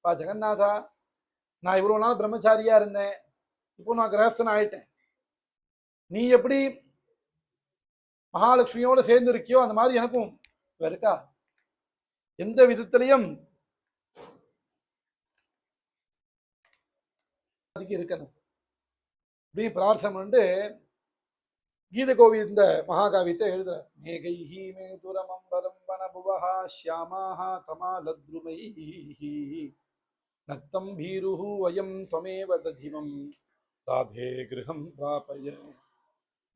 பா ஜெகநாதா, நான் இவ்வளவு நாள் பிரம்மச்சாரியா இருந்தேன், இப்போ நான் கிரகஸ்தன் ஆயிட்டேன். நீ எப்படி மகாலட்சுமியோட சேர்ந்து இருக்கியோ அந்த மாதிரி எனக்கும் இருக்கா, எந்த விதத்திலையும் இருக்கணும் அப்படின்னு பிரார்த்தனை பண்ணிட்டு கீத கோவிந்த மகாகாவியத்தை எழுதுற. மேகைஹி மேதுரமம்பரம் வனபுவஹா ஷ்யாமாஹா தமாலத்ருமைஹி நக்தம் பீருஹு வயம் த்வமேவ ததிமம் ராதே கிருஹம் பிராபய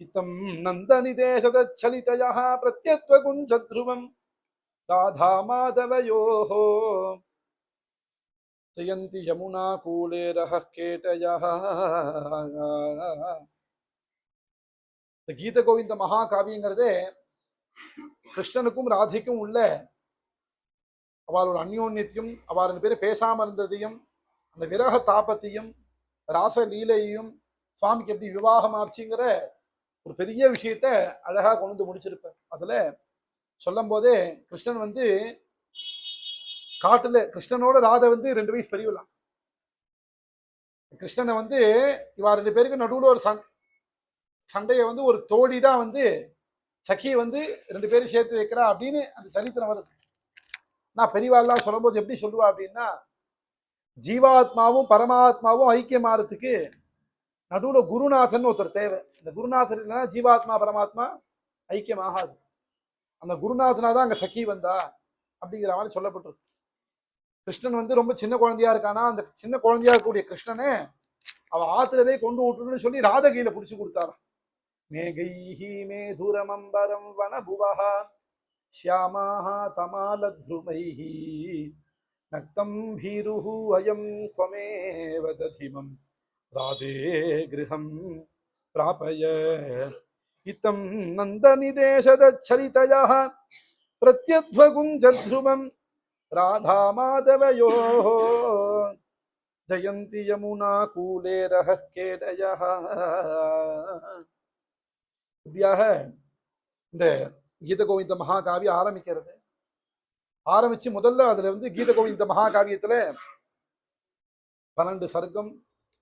இத்தம் நந்தநிதேசதச்சலிதயः பிரத்யத்வகுஞ்சத்ருவம் ராதா மாதவயோः ஜயந்தி யமுனா கூலே ரஹः கேடயः. இந்த கீத கோவிந்த மகாகாவியங்கிறதே கிருஷ்ணனுக்கும் ராதைக்கும் உள்ள அவளோட அந்யோன்யத்தையும் அவள் பேர் பேசாம இருந்ததையும் அந்த விரக தாபத்தையும் ராச லீலையையும் சுவாமிக்கு எப்படி விவாகம் ஆச்சுங்கிற ஒரு பெரிய விஷயத்த அழகா கொண்டு வந்து முடிச்சிருப்பார். அதுல சொல்லும் போதே கிருஷ்ணன் வந்து காட்டுல கிருஷ்ணனோட ராதை வந்து 2 வயசு பெரியவலாம். கிருஷ்ணனை வந்து இவா 2 பேருக்கு நடுவில் ஒரு சண்டையை வந்து ஒரு தோழி தான் வந்து சகியை வந்து 2 பேரும் சேர்த்து வைக்கிறா அப்படின்னு அந்த சரித்திரம் வருது. நான் பெரியவாள்லாம் சொல்லும் போது எப்படி சொல்லுவா அப்படின்னா, ஜீவாத்மாவும் பரமாத்மாவும் ஐக்கியமாறதுக்கு நடுவில் குருநாதன் ஒருத்தர் தேவை. இந்த குருநாதன் இல்லைன்னா ஜீவாத்மா பரமாத்மா ஐக்கியம் ஆகாது. அந்த குருநாதனா தான் அங்க சகி வந்தா அப்படிங்கிற மாதிரி சொல்லப்பட்டிருக்கு. கிருஷ்ணன் வந்து ரொம்ப சின்ன குழந்தையா இருக்கானா, அந்த சின்ன குழந்தையா இருக்கக்கூடிய கிருஷ்ணனே அவ ஆத்திரவே கொண்டு விட்டுன்னு சொல்லி ராதகையில புடிச்சு கொடுத்தாரா. மேகைஹி மேதுரமம்பரம் வனபுவஹா ஷ்யாமாஹா தமாலத்ருமைஹி நக்தம் பீருஹு அயம் த்வமேவ ததிமம் ராதே கிருஹம் பிராபய இத்தம் நந்தநிதேசதச்சலிதயः பிரத்யத்வகுஞ்சத்ருவம் ராதா மாதவயோः ஜயந்தி யமுனா கூலே ரஹः கேடயः. இப்படியாக இந்த கீத கோவிந்த மகாகாவிய ஆரம்பிக்கிறது. ஆரம்பிச்சு முதல்ல அதுல வந்து கீத கோவிந்த மகாகாவியத்துல 12 சர்க்கம்,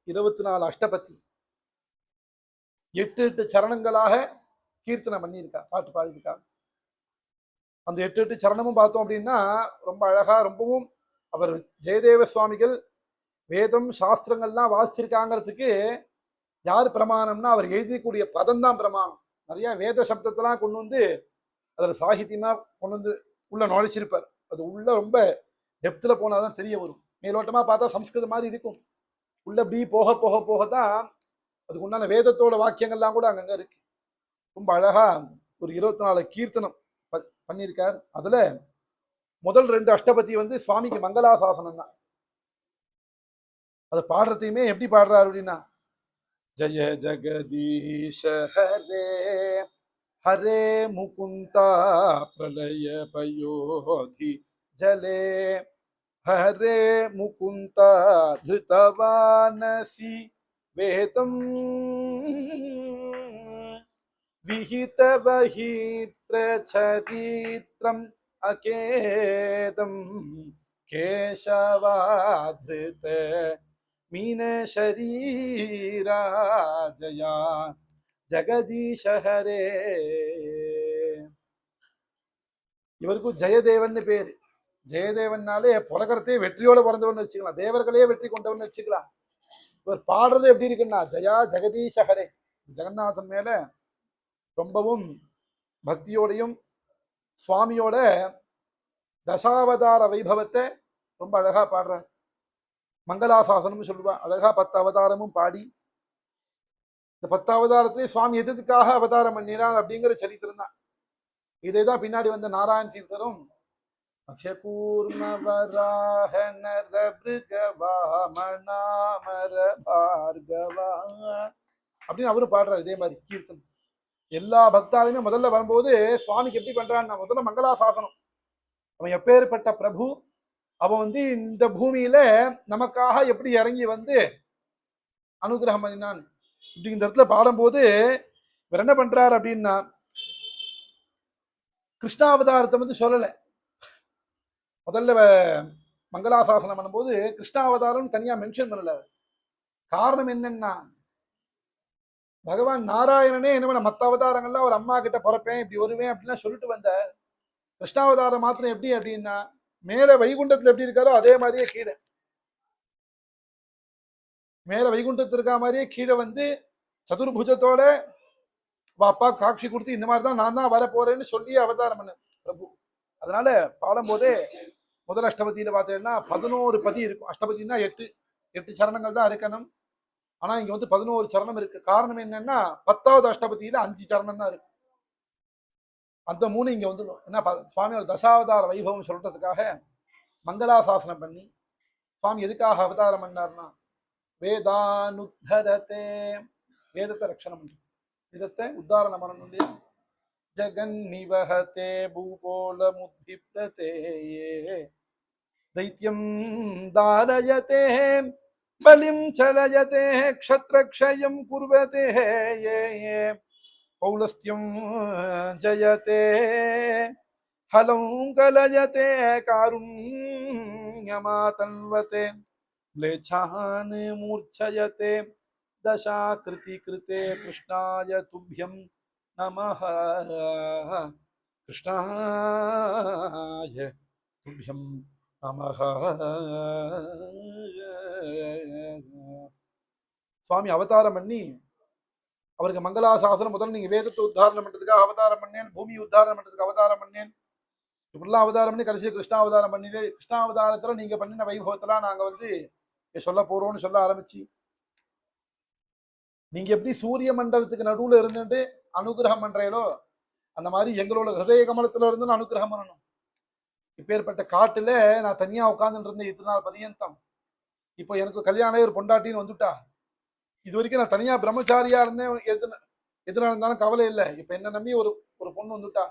24 அஷ்டபதி, 8 சரணங்களாக கீர்த்தனை பண்ணியிருக்கா, பாட்டு பாடியிருக்கா. அந்த 8 சரணமும் பார்த்தோம் அப்படின்னா ரொம்ப அழகா, ரொம்பவும் அவர் ஜெயதேவ சுவாமிகள் வேதம் சாஸ்திரங்கள்லாம் வாசிச்சிருக்காங்கிறதுக்கு யார் பிரமாணம்னா அவர் எழுதிக்கூடிய பதம் தான் பிரமாணம். நிறைய வேத சப்தத்தெல்லாம் கொண்டு வந்து அதில் சாகித்யமா கொண்டு வந்து உள்ள நுழைச்சிருப்பார். அது உள்ள ரொம்ப டெப்த்ல போனாதான் தெரிய வரும். மேலோட்டமா பார்த்தா சம்ஸ்கிருதம் மாதிரி இருக்கும், உள்ள அப்படி போக போக போக தான் அதுக்கு உண்டான வேதத்தோட வாக்கியங்கள்லாம் கூட அங்கங்க இருக்கு. ரொம்ப அழகா ஒரு 24 கீர்த்தனம் பண்ணியிருக்கார். அதுல முதல் 2 அஷ்டபதி வந்து சுவாமிக்கு மங்களாசாசனம் தான். அதை பாடுறதையுமே எப்படி பாடுறாரு அப்படின்னா, ஜய ஜகதீஷ ஹரே ஹரே முகுந்தா பிரளய பயோதி ஜலே ஹரே முகுந்தா திருதவானசி வேதம் விஹித வஹித்ர சரித்ரம் அகேதம் கேசவாத்ருத மீன ஷரீரா ஜயா ஜெகதீஷ ஹரே. இவருக்கு ஜெயதேவன் பேரு. ஜெயதேவன்னாலே பிறக்கிறதே வெற்றியோட பிறந்தவன் வச்சுக்கலாம், தேவர்களே வெற்றி கொண்டவன் வச்சுக்கலாம். இவர் பாடுறது எப்படி இருக்குன்னா, ஜயா ஜெகதீஷ ஹரே, ஜெகநாதன் மேல ரொம்பவும் பக்தியோடையும் சுவாமியோட தசாவதார வைபவத்தை ரொம்ப அழகா பாடுறார். மங்களாசாசனம் சொல்லுவா, அழகா 10 அவதாரமும் பாடி, இந்த 10 அவதாரத்திலே சுவாமி எதுக்காக அவதாரம் பண்ணினார் அப்படிங்கிற சரித்திரம் தான். இதேதான் பின்னாடி வந்த நாராயண தீர்த்தரும் அப்படின்னு அவரும் பாடுறாரு. இதே மாதிரி கீர்த்தனம் எல்லா பக்தாலுமே முதல்ல வரும்போது சுவாமிக்கு எப்படி பண்றான்னா, முதல்ல மங்களாசாசனம். அவன் எப்பேற்பட்ட பிரபு, அவன் வந்து இந்த பூமியில நமக்காக எப்படி இறங்கி வந்து அனுகிரகம் பண்ணினான் இப்படி இந்த இடத்துல பாடும்போது இவர் என்ன பண்றாரு அப்படின்னா, கிருஷ்ணாவதாரத்தை வந்து சொல்லலை. முதல்ல மங்களாசாசனம் பண்ணும்போது கிருஷ்ணாவதாரம் தனியா மென்ஷன் பண்ணல. காரணம் என்னன்னா, பகவான் நாராயணனே என்ன பண்ண மற்ற அவதாரங்கள்லாம் ஒரு அம்மா கிட்ட பிறப்பேன் இப்படி வருவேன் அப்படின்லாம் சொல்லிட்டு வந்த கிருஷ்ணாவதாரம் மாத்திரம் எப்படி அப்படின்னா, மேல வைகுண்டத்துல எப்படி இருக்காரோ அதே மாதிரியே கீழே, மேல வைகுண்டத்துல இருக்கா மாதிரியே கீழே வந்து சதுர்புஜத்தோட அப்பா காட்சி கொடுத்து இந்த மாதிரி தான் நான் தான் வர போறேன்னு சொல்லி அவதாரம் பண்ண பிரபு. அதனால பாடும்போதே முதல் அஷ்டபதியில பார்த்தீங்கன்னா 11 பதி இருக்கும். அஷ்டபதினா 8 சரணங்கள் தான் இருக்கணும். ஆனா இங்க வந்து 11 சரணம் இருக்கு. காரணம் என்னன்னா 10வது அஷ்டபதியில 5 சரணம் தான் இருக்கு. அந்த 3 இங்க வந்துடும். ஏன்னா சுவாமியோட தசாவதார வைபவம் சொல்றதுக்காக மங்களாசாசனம் பண்ணி சுவாமி எதுக்காக அவதாரம் பண்ணார்னா, வேதானுத்தரத்தே, வேதத்தை ரட்சணம் பண்ணி வேதத்தை உத்தாரணம் பண்ணணும் இல்லையா. ஜகன் நிவஹதே பூகோளமுத்பிப்ரதே தைத்யம் தாரயதே பலிம் சலயதே க்ஷத்ரக்ஷயம் குர்வதே பௌலஸ்தியம் ஜயதே ஹலம் கலயதே காருண்யமாதன்வதே म्लेच्छान् मूर्छयते दशाकृति कृते कृष्णाय तुभ्यं नमः कृष्णाय तुभ्यं नमः. சுவாமி அவதாரம் பண்ணி அவருக்கு மங்களாசாசனம் முதல்ல நீங்க வேதத்தை உத்தாரணம் பண்றதுக்காக அவதாரம் பண்ணேன், பூமி உத்தாரணம் பண்றதுக்கு அவதாரம் பண்ணேன், இப்படிலாம் அவதாரம் பண்ணி கடைசி கிருஷ்ணாவதாரம் பண்ணிட்டு கிருஷ்ணாவதாரத்துல நீங்க பண்ணின வைபவத்தெல்லாம் நாங்க வந்து சொல்ல போறோம்னு சொல்ல ஆரம்பிச்சு, நீங்க எப்படி சூரிய மண்டலத்துக்கு நடுவுல இருந்துட்டு அனுகிரகம் பண்றீங்களோ அந்த மாதிரி எங்களோட ஹிருதய கமலத்துல இருந்து அனுகிரகம் பண்ணணும். இப்பேற்பட்ட காட்டுல நான் தனியா உட்கார்ந்துட்டு இருந்தேன் இத்தனை நாள் பரியந்தம். இப்போ எனக்கு கல்யாணம் ஒரு பொண்டாட்டின்னு வந்துட்டா. இது வரைக்கும் நான் தனியா பிரம்மச்சாரியா இருந்தேன், எதுனா இருந்தாலும் கவலை இல்லை. இப்ப என்ன நம்பி ஒரு ஒரு பொண்ணு வந்துட்டா.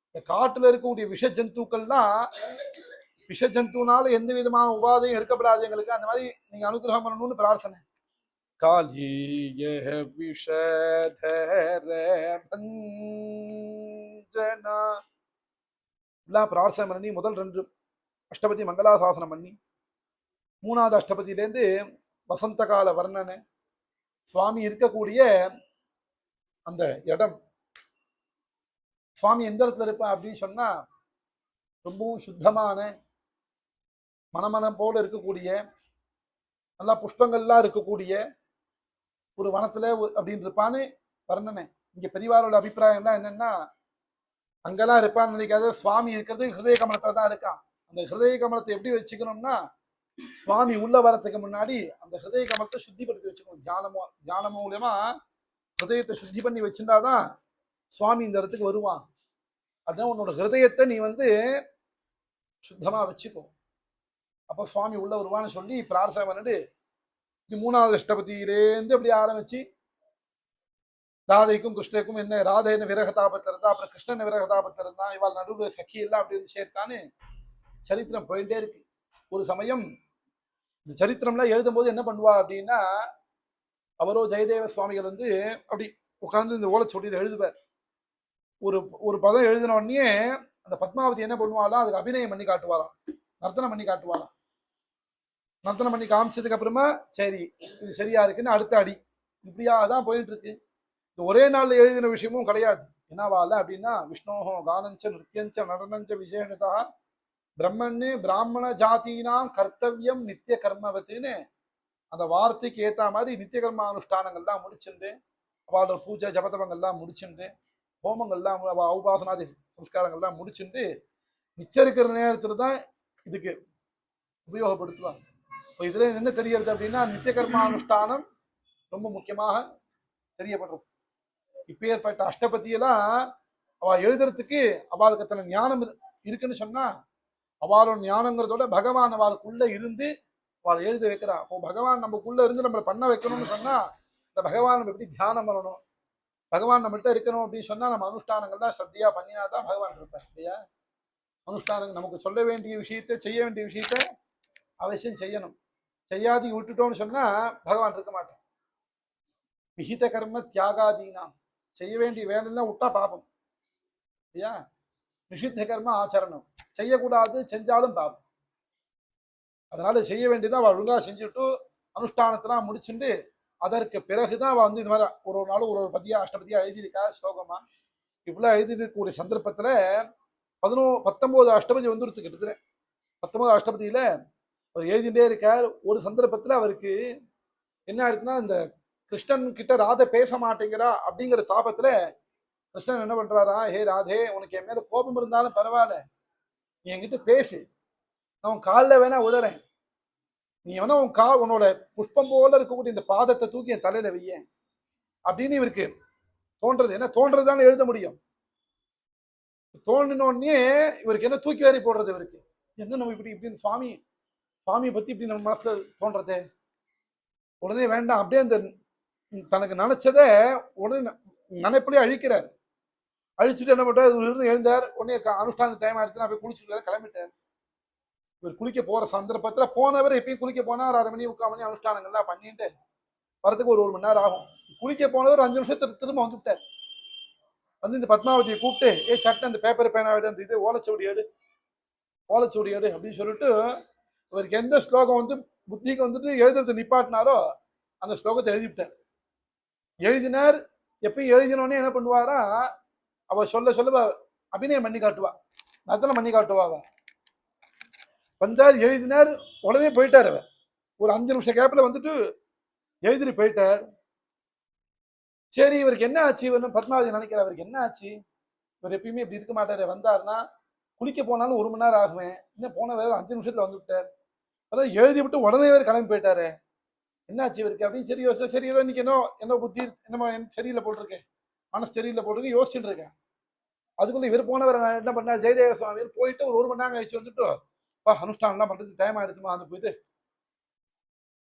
இந்த காட்டுல இருக்கக்கூடிய விஷ ஜந்துக்கள்லாம் விஷ ஜந்துனால எந்த விதமான உபாதையும் இருக்கப்படாது எங்களுக்கு. அந்த மாதிரி நீங்க அனுகிரகம் பண்ணணும்னு பிரார்த்தனை. காலிய விஷதர பஞ்சனா எல்லாம் பிரார்த்தனை பண்ணி முதல் 2 அஷ்டபதி மங்களாசாசனம் பண்ணி 3வது அஷ்டபதியிலேருந்து வசந்த கால வர்ணனை, சுவாமி இருக்கக்கூடிய அந்த இடம், சுவாமி எந்த இடத்துல இருப்பேன் அப்படின்னு சொன்னா ரொம்பவும் சுத்தமான மனமனம் போல இருக்கக்கூடிய நல்லா புஷ்பங்கள்லாம் இருக்கக்கூடிய ஒரு வனத்துல அப்படின்னு இருப்பான்னு வர்ணனை. இங்க பெரியவாரோட அபிப்பிராயம் தான் என்னன்னா, அங்கெல்லாம் இருப்பான்னு நினைக்காத, சுவாமி இருக்கிறது ஹிருதய கமலத்துல தான் இருக்கான். அந்த ஹிருதய கமலத்தை எப்படி வச்சுக்கணும்னா, சுவாமி உள்ள வரத்துக்கு முன்னாடி அந்த ஹிருதய கமலத்தை சுத்திப்படுத்தி வச்சுக்கணும். தியானம் மூலமா ஹிருதயத்தை சுத்தி பண்ணி வச்சிருந்தாதான் சுவாமி இந்த இடத்துக்கு வருவான். அதான் உன்னோட ஹிருதயத்தை நீ வந்து சுத்தமா வச்சுக்கோ, அப்ப சுவாமி உள்ள வருவான்னு சொல்லி பிரார்த்தனை பண்ணிட்டு 3வது அஷ்டபதியிலேருந்து அப்படி ஆரம்பிச்சு ராதைக்கும் கிருஷ்ணருக்கும் என்ன, ராதை என்ன விரகதாபத்தில் இருந்தா, அப்புறம் கிருஷ்ணன் விரகதாபத்தில் இருந்தான், இவாள் நடுவில் சखी எல்லாம் அப்படி வந்து சேர்த்தான்னு சரித்திரம் போயிட்டே இருக்கு. ஒரு சமயம் இந்த சரித்திரம்லாம் எழுதும் போது என்ன பண்ணுவா அப்படின்னா, அவரோ ஜெயதேவ சுவாமிகள் வந்து அப்படி உட்கார்ந்து இந்த ஓலைச்சுவடியில் எழுதுவார். ஒரு பதம் எழுதின உடனே அந்த பத்மாவதி என்ன பண்ணுவாலாம், அதுக்கு அபிநயம் பண்ணி காட்டுவாராம், நர்த்தனம் பண்ணி காட்டுவாராம். நர்த்தனம் பண்ணி காமிச்சதுக்கு அப்புறமா சரி இது சரியா இருக்குன்னு அடுத்த அடி, இப்படியா தான் போயிட்டு இருக்கு. இந்த ஒரே நாள்ல எழுதின விஷயமும் கிடையாது. என்னவால அப்படின்னா, விஷ்ணோஹோ கானஞ்ச நிருத்தியஞ்ச நடனஞ்ச விசேஷதா பிரம்மன்னு பிராமண ஜாதினாம் கர்த்தவியம் நித்திய கர்மவத்துன்னு அந்த வார்த்தைக்கு ஏத்த மாதிரி நித்திய கர்ம அனுஷ்டானங்கள்லாம் முடிச்சுண்டு, அவளோட பூஜை ஜபதபங்கள்லாம் முடிச்சுண்டு, ஹோமங்கள்லாம் உபாசனாதி சம்ஸ்காரங்கள்லாம் முடிச்சுட்டு மிச்சம் இருக்கிற நேரத்துல தான் இதுக்கு உபயோகப்படுத்துவாங்க. இப்போ இதுல என்ன தெரியறது அப்படின்னா, நித்திய கர்மானுஷ்டானம் ரொம்ப முக்கியமாக தெரியப்படுறது. இப்பேற்பட்ட அஷ்டபதியெல்லாம் அவ எழுதுறதுக்கு அவளுக்கு அத்தனை ஞானம் இருக்குன்னு சொன்னா, அவளோட ஞானங்கிறதோட பகவான் அவளுக்குள்ள இருந்து அவளை எழுத வைக்கிறா. அப்போ பகவான் நமக்குள்ள இருந்து நம்மளை பண்ண வைக்கணும்னு சொன்னா, இந்த பகவான் நம்ம எப்படி தியானம் பண்ணணும், பகவான் நம்மள்கிட்ட இருக்கணும் அப்படின்னு சொன்னா நம்ம அனுஷ்டானங்கள்லாம் சத்தியா பண்ணினாதான் பகவான் இருப்பார் இல்லையா. அனுஷ்டானங்கள் நமக்கு சொல்ல வேண்டிய விஷயத்த, செய்ய வேண்டிய விஷயத்த அவசியம் செய்யணும். செய்யாதி விட்டுட்டோம்னு சொன்னா பகவான் இருக்க மாட்டான். விஹித கர்ம தியாகாதீனாம், செய்ய வேண்டிய வேலையெல்லாம் விட்டா பாபம் இல்லையா. நிஷித்த கர்ம ஆச்சரணம், செய்யக்கூடாது, செஞ்சாலும் பாவம். அதனால செய்ய வேண்டியதான் அவள் ஒழுங்கா செஞ்சுட்டு அனுஷ்டானத்தெல்லாம் முடிச்சுட்டு அதற்கு பிறகுதான் அவள் வந்து இது மாதிரி ஒரு ஒரு நாளும் ஒரு ஒரு பதியா அஷ்டபதியா எழுதியிருக்கா ஸ்லோகமா. இப்படிலாம் எழுதிருக்கக்கூடிய சந்தர்ப்பத்துல 19 அஷ்டபதி வந்துருச்சு கிட்டத்தட்ட. 19 அஷ்டபதியில அவர் எழுதிட்டே இருக்கார். ஒரு சந்தர்ப்பத்துல அவருக்கு என்ன ஆயிடுச்சுன்னா, இந்த கிருஷ்ணன் கிட்ட ராதை பேச மாட்டேங்கிறா அப்படிங்கிற தாபத்துல கிருஷ்ணன் என்ன பண்றாரா, ஹே ராதே, உனக்கு என் மேல கோபம் இருந்தாலும் பரவாயில்ல, நீ என்கிட்ட பேசு, நான் உன் காலில் வேணா விழுறேன், நீ வேணா உன்னோட புஷ்பம் போல இருக்கக்கூடிய இந்த பாதத்தை தூக்கி என் தலையில வைய அப்படின்னு இவருக்கு தோன்றது. என்ன தோன்றதுதானே எழுத முடியும். தோன்றினோடனே இவருக்கு என்ன தூக்கி வாரி போடுறது, இவருக்கு என்ன நம்ம இப்படி இப்படின்னு சுவாமியை பத்தி இப்படி நம்ம மனசுல தோன்றதே. உடனே வேண்டாம், அப்படியே அந்த தனக்கு நினைச்சத உடனே நினைப்பிலே அழிக்கிறார். அழிச்சுட்டு என்ன பண்றாரு, எழுந்தார். உடனே அனுஷ்டான டைம் ஆயிடுச்சு, நான் போய் குளிச்சுட்டு கிளம்பிட்டார். இவர் குளிக்க போற சந்தர்ப்பத்துல போனவர் எப்பயும் குளிக்க போனா ஒரு 1/2 மணி 3/4 மணி அனுஷ்டானங்கள்லாம் பண்ணிட்டு வரதுக்கு ஒரு 1 மணி நேரம் ஆகும். குளிக்க போனவர் 5 நிமிஷத்துக்கு திரும்ப வந்துட்டார். வந்து இந்த பத்மாவதியை கூப்பிட்டு, சட்டை அந்த பேப்பர் பேனா விட அந்த இது ஓலைச்சுவடி எடு அப்படின்னு சொல்லிட்டு இவருக்கு எந்த ஸ்லோகம் வந்து புத்திக்கு வந்துட்டு எழுதுறது நிப்பாட்டினாரோ அந்த ஸ்லோகத்தை எழுதிவிட்டார். எழுதினார். எப்பயும் எழுதினோடனே என்ன பண்ணுவாரா, அவ சொல்ல அபிநயம் பண்ணி காட்டுவா, நர்த்தனம் பண்ணி காட்டுவா. அவ வந்தார், எழுதினார், உடனே போயிட்டார். அவர் ஒரு 5 நிமிஷம் கேப்ல வந்துட்டு எழுதிட்டு போயிட்டார். சரி, இவருக்கு என்ன ஆச்சு, இவர் பத்மாவதி நினைக்கிறார், அவருக்கு என்ன ஆச்சு, இவர் எப்பயுமே இப்படி இருக்க மாட்டாரு, வந்தாருன்னா குளிக்க போனாலும் 1 மணி நேரம் ஆகுமே, இன்னும் போன வேற 5 நிமிஷத்துல வந்து விட்டார். அதான் எழுதி விட்டு உடனே வேறு கிளம்பி போயிட்டாரு, என்னாச்சு இவருக்கு அப்படின்னு சரி யோசிச்சு, சரி இன்னைக்கு என்ன புத்தி என்னமோ சரியில்லை போட்டிருக்கேன், மனசு சரியில்லை போட்டிருக்கேன், யோசிச்சுட்டு இருக்கேன். அதுக்குள்ள இவர் போனவர் என்ன பண்ணார், ஜெயதேவ சுவாமி போயிட்டு ஒரு 1 மணி நேரம் கழிச்சு வந்துட்டு, அனுஷ்டானம்லாம் பண்றதுக்கு டைம் ஆயிடுச்சுமா, அந்த போயிட்டு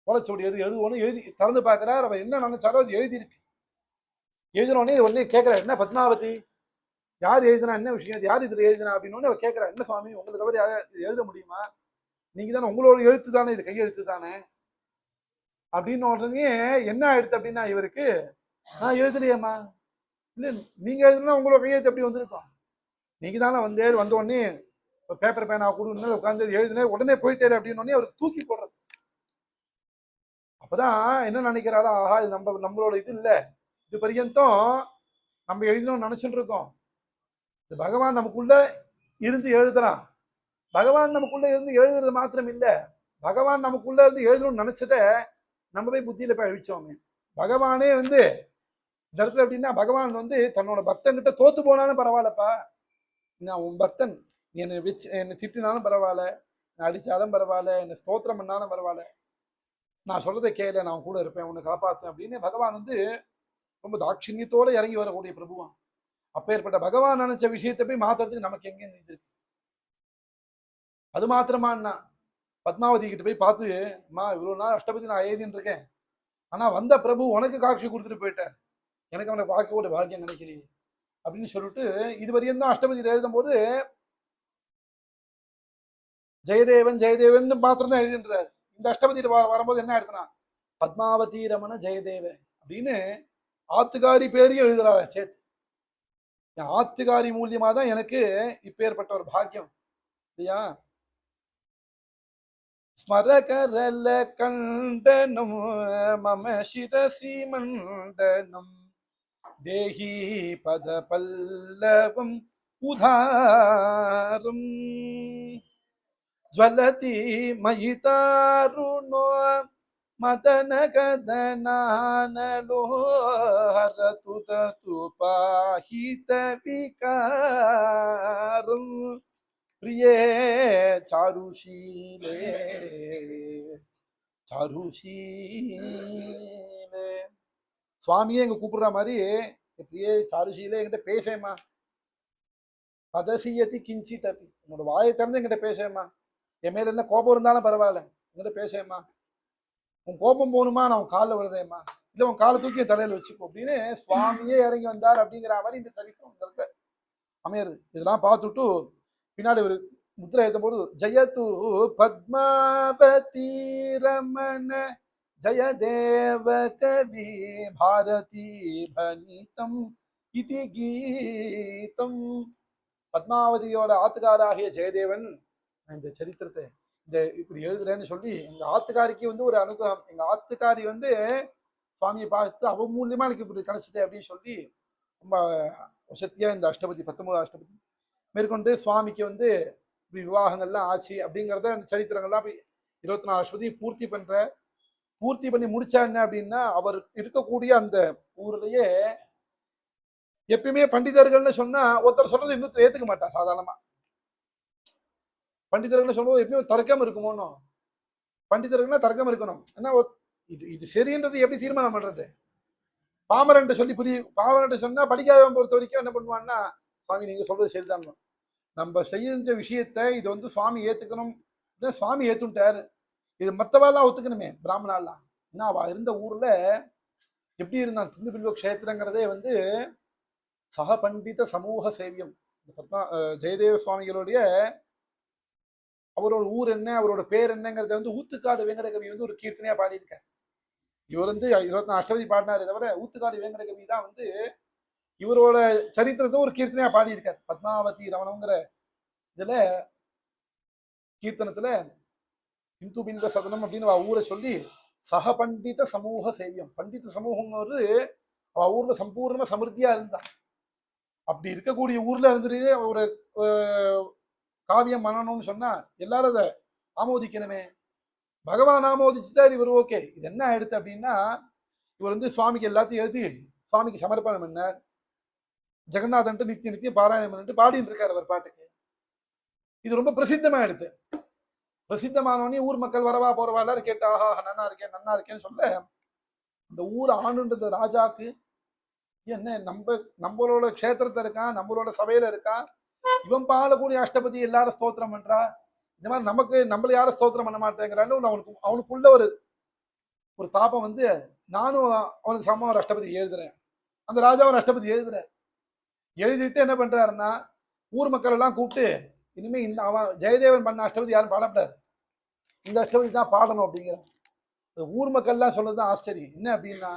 ஓலைச்சுவடி எழுதுவோன்னு எழுதி திறந்து பார்க்கிறார். அவர் என்ன நினைச்சாரோ அது எழுதியிருக்கு. எழுதினோடனே உடனே கேட்கிறார், என்ன பத்மாவதி, யார் எழுதினா, என்ன விஷயம், யார் இதுல எழுதினா அப்படின்னு அவர் கேட்கிறார். என்ன சுவாமி, உங்களை தவிர யாரும் எழுத முடியுமா, நீங்க தானே, உங்களோட எழுத்து தானே, இது கையெழுத்து தானே அப்படின்னு. உடனே என்ன ஆயிடுத்து அப்படின்னா, இவருக்கு நான் எழுதுலையேம்மா, இல்லை நீங்க எழுதுனா உங்களோட கையெழுத்து எப்படி வந்திருக்கோம், நீங்க தானே வந்த உடனே பேப்பர் பேனா கொடுன்னு உட்காந்து எழுதினே உடனே போயிட்டாரு அப்படின்னு அவருக்கு தூக்கி போடுறது. அப்பதான் என்ன நினைக்கிறாரா, ஆஹா இது நம்மளோட இது இல்லை, இது பர்யந்தம் நம்ம எழுதணும்னு நினைச்சுட்டு இருக்கோம், இது பகவான் நமக்குள்ள இருந்து எழுதுறான். பகவான் நமக்குள்ள இருந்து எழுதுறது மாத்திரம் இல்லை, பகவான் நமக்குள்ள இருந்து எழுதணும்னு நினைச்சத நம்ம போய் புத்தியில போய் அழிச்சோமே. பகவானே இந்த இடத்துல எப்படின்னா, பகவான் தன்னோட பக்தன்கிட்ட தோத்து போனாலும் பரவாயில்லப்பா, நான் உன் பக்தன், நீ என்னை திட்டினாலும் பரவாயில்ல, நான் அடிச்சாலும் பரவாயில்ல, என்னை ஸ்தோத்திரம் பண்ணாலும் பரவாயில்ல, நான் சொல்றதை கேளு, நான் கூட இருப்பேன், உன்னை காப்பாற்றேன் அப்படின்னு பகவான் ரொம்ப தாட்சிணியத்தோட இறங்கி வரக்கூடிய பிரபுவான். அப்பேற்பட்ட பகவான் நினைச்ச விஷயத்தை போய் மாத்துறதுக்கு நமக்கு எங்க இருக்கு. அது மாத்திரமானா, பத்மாவதி கிட்ட போய் பார்த்து, அம்மா இவ்வளவு நாள் அஷ்டபதி நான் எழுதின்னு இருக்கேன், ஆனா வந்த பிரபு உனக்கு காட்சி கொடுத்துட்டு போயிட்டேன், எனக்கு அவனை பார்க்க பாக்கியம் நினைக்கிறீங்க அப்படின்னு சொல்லிட்டு இதுவரையும் தான் அஷ்டபதி எழுதும் போது ஜெயதேவன் மாத்திரம் தான் எழுதின்றாரு. இந்த அஷ்டபதி வரும்போது என்ன ஆயிடுதுன்னா, பத்மாவதி ரமண ஜெயதேவ அப்படின்னு ஆத்துக்காரி பேரையும் எழுதுறாரு சேர்த்து. ஆத்துக்காரி மூலியமா தான் எனக்கு இப்பேற்பட்ட ஒரு பாக்கியம் இல்லையா. ஸ்மரகரல கண்டனம் மம சிரசி மண்டனம் தேஹி பத பல்லவம் உதாரம் ஜ்வலதி மயிதாருணோ மதன கதனானலோ ஹரது தது பாஹித விகாரம் பிரியே சாருஷீலே சுவாமியே எங்க கூப்பிடுற மாதிரி, பிரியே சாருஷீலே என்கிட்ட பேசேம்மா, பதசியத்தி கிஞ்சி தப்பி, உன்னோட வாயை திறந்து என்கிட்ட பேசேம்மா, என் மேல என்ன கோபம் இருந்தாலும் பரவாயில்ல, என்கிட்ட பேசேம்மா, உன் கோபம் போகணுமா, நான் உன் காலில் விழுறேம்மா, இல்லை உன் காலை தூக்கி தலையில வச்சுக்கோ அப்படின்னு சுவாமியே இறங்கி வந்தார் அப்படிங்கிற மாதிரி இந்த சரித்திரம் அமையிறது. இதெல்லாம் பார்த்துட்டு பின்னாடி ஒரு முத்திரை எழுதும் போது, ஜெயது பத்மாவதி ரமண ஜெயதேவ கவி பாரதி பனிதம் இதி கீதம் பத்மாவதியோட ஆத்துக்காராகிய ஜெயதேவன் இந்த சரித்திரத்தை இந்த இப்படி எழுதுறேன்னு சொல்லி எங்க ஆத்துக்காரிக்கு வந்து ஒரு அனுகிரகம். எங்க ஆத்துக்காரி வந்து சுவாமியை பார்த்து அவ மூலியமா எனக்கு இப்படி கிடைச்சது அப்படின்னு சொல்லி ரொம்ப வசதியா இந்த அஷ்டபதி 19 அஷ்டபதி மேற்கொண்டு சுவாமிக்கு வந்து இப்படி விவாகங்கள்லாம் ஆச்சு அப்படிங்கிறத அந்த சரித்திரங்கள்லாம் 24 அஷ்டபதி பூர்த்தி பண்ணி முடிச்சா என்ன அப்படின்னா, அவர் இருக்கக்கூடிய அந்த ஊர்லயே எப்பயுமே பண்டிதர்கள்னு சொன்னா ஒருத்தர் சொல்றது இன்னொருத்தர் ஏத்துக்க மாட்டான். சாதாரணமா பண்டிதர்கள்னு சொல்லும்போது எப்பயும் தர்க்கம் இருக்குமோன்னு, பண்டிதர்கள்னா தர்க்கம் இருக்கணும். ஏன்னா இது இது சரின்றது எப்படி தீர்மானம் பண்றது? பாமரன்ட்ட சொல்லி பாமரன்ட்ட சொன்னா படிக்காதவன் பொறுத்த வரைக்கும் என்ன பண்ணுவான்னா, சுவாமி நீங்க சொல்றது சரிதான், நம்ம செய்ய விஷயத்த இது வந்து சுவாமி ஏத்துக்கணும், சுவாமி ஏத்துட்டாரு, இது மத்தவாலாம் ஒத்துக்கணுமே பிராமணாலாம். ஏன்னா அவ இருந்த ஊர்ல எப்படி இருந்தான், திந்து பில்வ கஷேத்திரங்கிறதே வந்து சக பண்டித சமூக சேவியம். ஜெயதேவ சுவாமிகளுடைய அவரோட ஊர் என்ன, அவரோட பேர் என்னங்கிறத வந்து ஊத்துக்காடு வெங்கடகவி வந்து ஒரு கீர்த்தனையா பாடியிருக்கார். இவர் வந்து 24 அஷ்டபதி பாடினாரு தவிர ஊத்துக்காடு வெங்கடகவி தான் வந்து இவரோட சரித்திரத்தை ஒரு கீர்த்தனையா பாடியிருக்கார். பத்மாவதி ரமணங்கிற இதுல கீர்த்தனத்துல இந்து பின்ப சதனம் அப்படின்னு ஊரை சொல்லி சக பண்டித சமூக சேவியம். பண்டித சமூகங்கிறது அவ ஊர்ல சம்பூர்ணமா சமிருத்தியா இருந்தா. அப்படி இருக்கக்கூடிய ஊர்ல இருந்துட்டு ஒரு காவியம் பண்ணணும்னு சொன்னா எல்லாரும் அதை ஆமோதிக்கணுமே. பகவான் ஆமோதிச்சுட்டார், இவர் ஓகே. இது என்ன ஆயிடுத்து அப்படின்னா, இவர் வந்து சுவாமிக்கு எல்லாத்தையும் எழுதி சுவாமிக்கு சமர்ப்பணம் என்ன ஜெகநாதன்ட்டு நித்தியம் பாராயணம் பண்ணிட்டு பாடிட்டு இருக்காரு அவர் பாட்டுக்கு. இது ரொம்ப பிரசித்தமா எடுத்து பிரசித்தமானவனே ஊர் மக்கள் வரவா போறவா எல்லாரும் கேட்டு ஆஹா நன்னா இருக்கேன்னு சொல்ல, இந்த ஊர் ஆணுன்றது ராஜாக்கு என்ன நம்மளோட க்ஷேத்திரத்தை இருக்கான், நம்மளோட சபையில இருக்கான், இவன் பாடக்கூடிய அஷ்டபதி எல்லாரும் ஸ்தோத்திரம் பண்றா, இந்த மாதிரி நம்மள யாரும் ஸ்தோத்திரம் பண்ண மாட்டேங்கிறான்னு அவனுக்குள்ள ஒரு தாபம் வந்து நானும் அவனுக்கு சமமா ஒரு அஷ்டபதி எழுதுறேன். அந்த ராஜா ஒரு அஷ்டபதி எழுதிட்டு என்ன பண்றாருன்னா, ஊர் மக்கள் எல்லாம் கூப்பிட்டு இனிமே இந்த அவன் ஜெயதேவன் பண்ண அஷ்டபதி யாரும் பாடப்படாது, இந்த அஷ்டபதி தான் பாடணும் அப்படிங்கிற ஊர் மக்கள் எல்லாம் சொல்றதுதான் ஆச்சரியம். என்ன அப்படின்னா,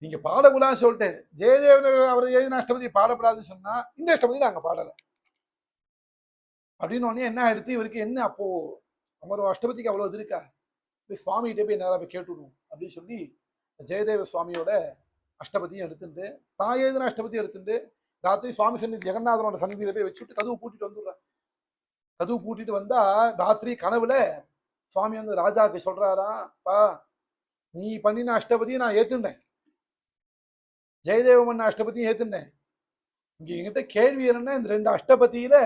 நீங்க பாடக்கூடாதுன்னு சொல்லிட்டு ஜெயதேவன் அவர் எழுதின அஷ்டபதி பாடப்படாதுன்னு சொன்னா இந்த அஷ்டபதி நாங்க பாடல அப்படின்னு உடனே என்ன ஆயிடுத்து இவருக்கு. என்ன அப்போ நம்ம அஷ்டபதிக்கு அவ்வளவு இது இருக்கா, போய் சுவாமிகிட்டே போய் நேரம் போய் கேட்டுடுவோம் அப்படின்னு சொல்லி ஜெயதேவ சுவாமியோட அஷ்டபதியும் எடுத்துட்டு தான் எழுதின அஷ்டபதியும் எடுத்துட்டு ராத்திரி சுவாமி சந்நிதி ஜெகநாதனோட சந்நிதியில போய் வச்சுட்டு கதவு பூட்டிட்டு வந்துடுறான். கதவு பூட்டிட்டு வந்தா ராத்திரி கனவுல சுவாமி வந்து ராஜாக்கு சொல்றாராம், பா நீ பண்ணின அஷ்டபதியும் நான் ஏத்துட்டேன், ஜெயதேவ பண்ண அஷ்டபதியும் ஏத்துட்டேன். இங்க என்கிட்ட கேள்வி என்னன்னா, இந்த 2 அஷ்டபதியில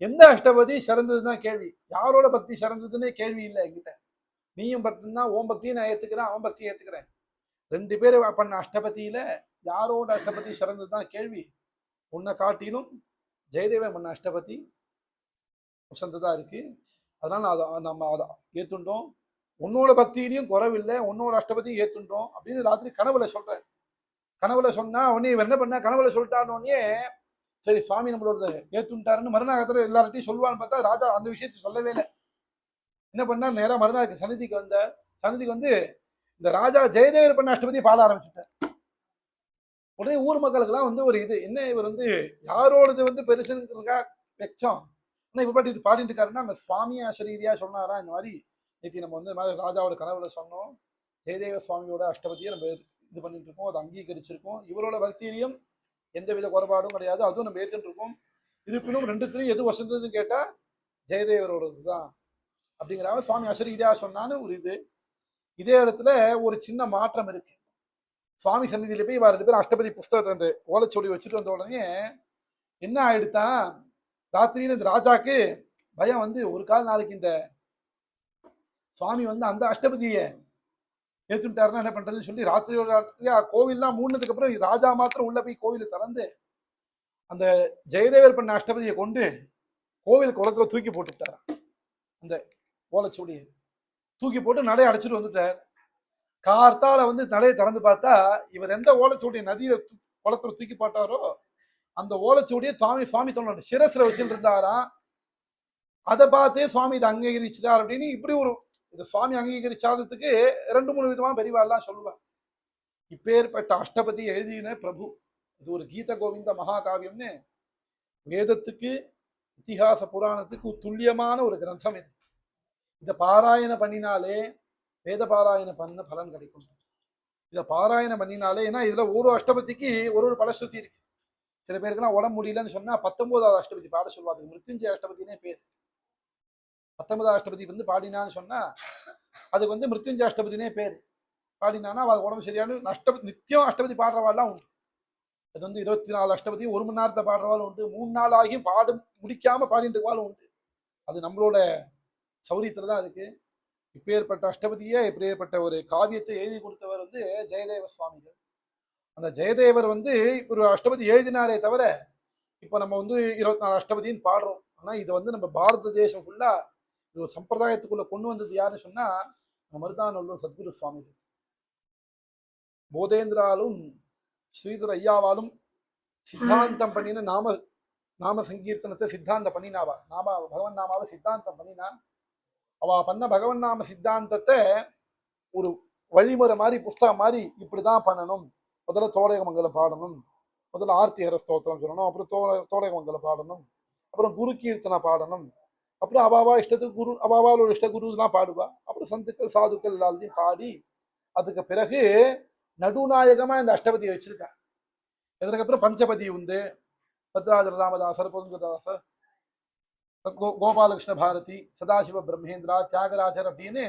எந்த அஷ்டபதி சிறந்ததுதான் கேள்வி, யாரோட பக்தி சிறந்ததுன்னே கேள்வி இல்லை என்கிட்ட. நீயும் பக்தின்னா ஓம் பக்தியும் நான் ஏத்துக்கிறேன், அவன் பக்தியும் ஏத்துக்கிறேன். 2 பேர் பண்ண அஷ்டபதியில யாரோட அஷ்டபதி சிறந்ததுதான் கேள்வி. உன்னை காட்டிலும் ஜெயதேவன் பண்ண அஷ்டபதி உசந்ததா இருக்கு, அதனால நம்ம அதை ஏத்துட்டோம், உன்னோட பக்தியிலையும் குறைவில்லை, உன்னோட அஷ்டபதியும் ஏத்துட்டோம் அப்படின்னு ராத்திரி கனவுல சொல்றேன். கனவுல சொன்னா உடனே இவர் என்ன பண்ண, கனவுல சொல்லிட்டானே சரி சுவாமி நம்மளோட ஏத்துட்டாருன்னு மறுநாள் எல்லார்ட்டையும் சொல்லுவான்னு பார்த்தா ராஜா அந்த விஷயத்தை சொல்லவே இல்லை. என்ன பண்ணா நேரா மறுநாளுக்கு சன்னிதிக்கு வந்து இந்த ராஜா ஜெயதேவர் பண்ண அஷ்டபதி பாட ஆரம்பிச்சுட்டார். உடனே ஊர் மக்களுக்கெல்லாம் வந்து ஒரு இது என்ன, இவர் வந்து யாரோடது வந்து பெருசுங்கிறதுக்கா வெச்சம், ஆனா இப்ப பாட்டு இது பாடிட்டு இருக்காருன்னா அங்க சுவாமியா அசரீதியா சொன்னாரா, இந்த மாதிரி நேற்று நம்ம வந்து மாதிரி ராஜாவோட கனவுல சொன்னோம், ஜெயதேவ சுவாமியோட அஷ்டபதியை நம்ம இது பண்ணிட்டு இருக்கோம், அதை அங்கீகரிச்சிருக்கோம், இவரோட பக்தியிலையும் எந்தவித குறைபாடும் கிடையாது, அதுவும் நம்ம ஏத்துட்டு இருக்கோம். இருப்பினும் 2த்துலயும் எது வசந்ததுன்னு கேட்டா ஜெயதேவரோடது தான் அப்படிங்கிறாங்க சுவாமி அசரீதியா சொன்னான்னு ஒரு இது. இதே இடத்துல ஒரு சின்ன மாற்றம் இருக்கு. சுவாமி சந்நிதியில போய் 2 பேரும் அஷ்டபதி புஸ்தகத்தை அந்த ஓலைச்சொடி வச்சுட்டு வந்த உடனே என்ன ஆயிடுத்தான், ராத்திரின்னு இந்த ராஜாக்கு பயம் வந்து ஒரு கால் நாளைக்கு இந்த சுவாமி வந்து அந்த அஷ்டபதியை ஏத்துட்டாருன்னா என்ன பண்றதுன்னு சொல்லி ராத்திரியோட கோவில்லாம் மூடினதுக்கு அப்புறம் ராஜா மாத்திரம் உள்ள போய் கோவிலை திறந்து அந்த ஜெயதேவர் பண்ண அஷ்டபதியை கொண்டு கோவில் குளத்துல தூக்கி போட்டுட்டார். அந்த ஓலைச்சூடியை தூக்கி போட்டு நடையை அடைச்சிட்டு வந்துட்டார். கார்த்தால வந்து நடையை திறந்து பார்த்தா இவர் எந்த ஓலைச்சூடியை நதியில குளத்துல தூக்கி போட்டாரோ அந்த ஓலைச்சூடியை சுவாமி தன்னோட சிரசுல வச்சுட்டு இருந்தாராம். அதை பார்த்தே சுவாமி இதை அங்கீகரிச்சிட்டார் அப்படின்னு இப்படி ஒரு இந்த சுவாமி அங்கீகரிச்சாததுக்கு 2-3 விதமா பெரியவாள்லாம் சொல்லுவாங்க. இப்பேற்பட்ட அஷ்டபதி எழுதின பிரபு, இது ஒரு கீத கோவிந்த மகாகாவியம்னு வேதத்துக்கு இத்திஹாச புராணத்துக்கு துல்லியமான ஒரு கிரந்தம் இது. இதை பாராயணம் பண்ணினாலே வேத பாராயணம் பண்ண பலன் கிடைக்கும். இதை பாராயணம் பண்ணினாலே, ஏன்னா இதுல ஒரு அஷ்டபதிக்கு ஒரு பலஸ்ருதி இருக்கு. சில பேருக்குலாம் உடம்பு முடியலன்னு சொன்னா 19வது அஷ்டபதி பாட சொல்லுவாங்க. மிருத்யுஞ்சய அஷ்டபதினே பேர். 19வது அஷ்டபதி வந்து பாடினான்னு சொன்னா அதுக்கு வந்து மிருத்யுஞ்சய அஷ்டபதினே பேர். பாடினான்னா அவள் உடம்பு சரியான அஷ்டபதி நித்தியம் அஷ்டபதி பாடுறவாள்லாம் உண்டு. அது வந்து 24 அஷ்டபதி 1 மணி நேரத்தை பாடுறவாள் உண்டு. 3 நாள் ஆகியும் பாடு முடிக்காம பாடிட்டு இருக்கவாள் உண்டு. அது நம்மளோட சௌரியத்துல தான் இருக்கு. இப்பேற்பட்ட அஷ்டபதியே இப்பேற்பட்ட ஒரு காவியத்தை எழுதி கொடுத்தவர் வந்து ஜெயதேவ சுவாமிகள். அந்த ஜெயதேவர் வந்து ஒரு அஷ்டபதி எழுதினாரே தவிர இப்ப நம்ம வந்து 24 அஷ்டபதின்னு பாடுறோம். ஆனா இதை வந்து நம்ம பாரத தேசம் ஃபுல்லா ஒரு சம்பிரதாயத்துக்குள்ள கொண்டு வந்தது யாருன்னு சொன்னா மருதானல்லூர் சத்குரு சுவாமிகள். போதேந்திராலும் ஸ்ரீதர் ஐயாவாலும் சித்தாந்தம் பண்ணின நாம சங்கீர்த்தனத்தை சித்தாந்தம் பண்ணினாவா. பகவன் நாமாவை சித்தாந்தம் பண்ணினா அவ பண்ண பகவன் நாம சித்தாந்தத்தை ஒரு வழிமுறை மாதிரி புஸ்தகம் மாதிரி இப்படிதான் பண்ணணும். முதல்ல தோடகமங்கலம் பாடணும், முதல்ல ஆர்த்திஹர ஸ்தோத்திரம் சொல்லணும், அப்புறம் தோடகமங்கலம் பாடணும், அப்புறம் குரு கீர்த்தனை பாடணும், அப்புறம் அவாவா இஷ்டத்துக்கு குரு அவாவாலோட இஷ்ட குருலாம் பாடுவா, அப்புறம் சந்துக்கள் சாதுக்கள் எல்லாத்தையும் பாடி அதுக்கு பிறகு நடுநாயகமா இந்த அஷ்டபதியை வச்சிருக்கா. இதுக்கப்புறம் பஞ்சபதி உண்டு. பத்ராஜர ராமதாசர், புரந்தரதாசர், கோபாலகிருஷ்ண பாரதி, சதாசிவ பிரம்மேந்திரா, தியாகராஜர் அப்படின்னு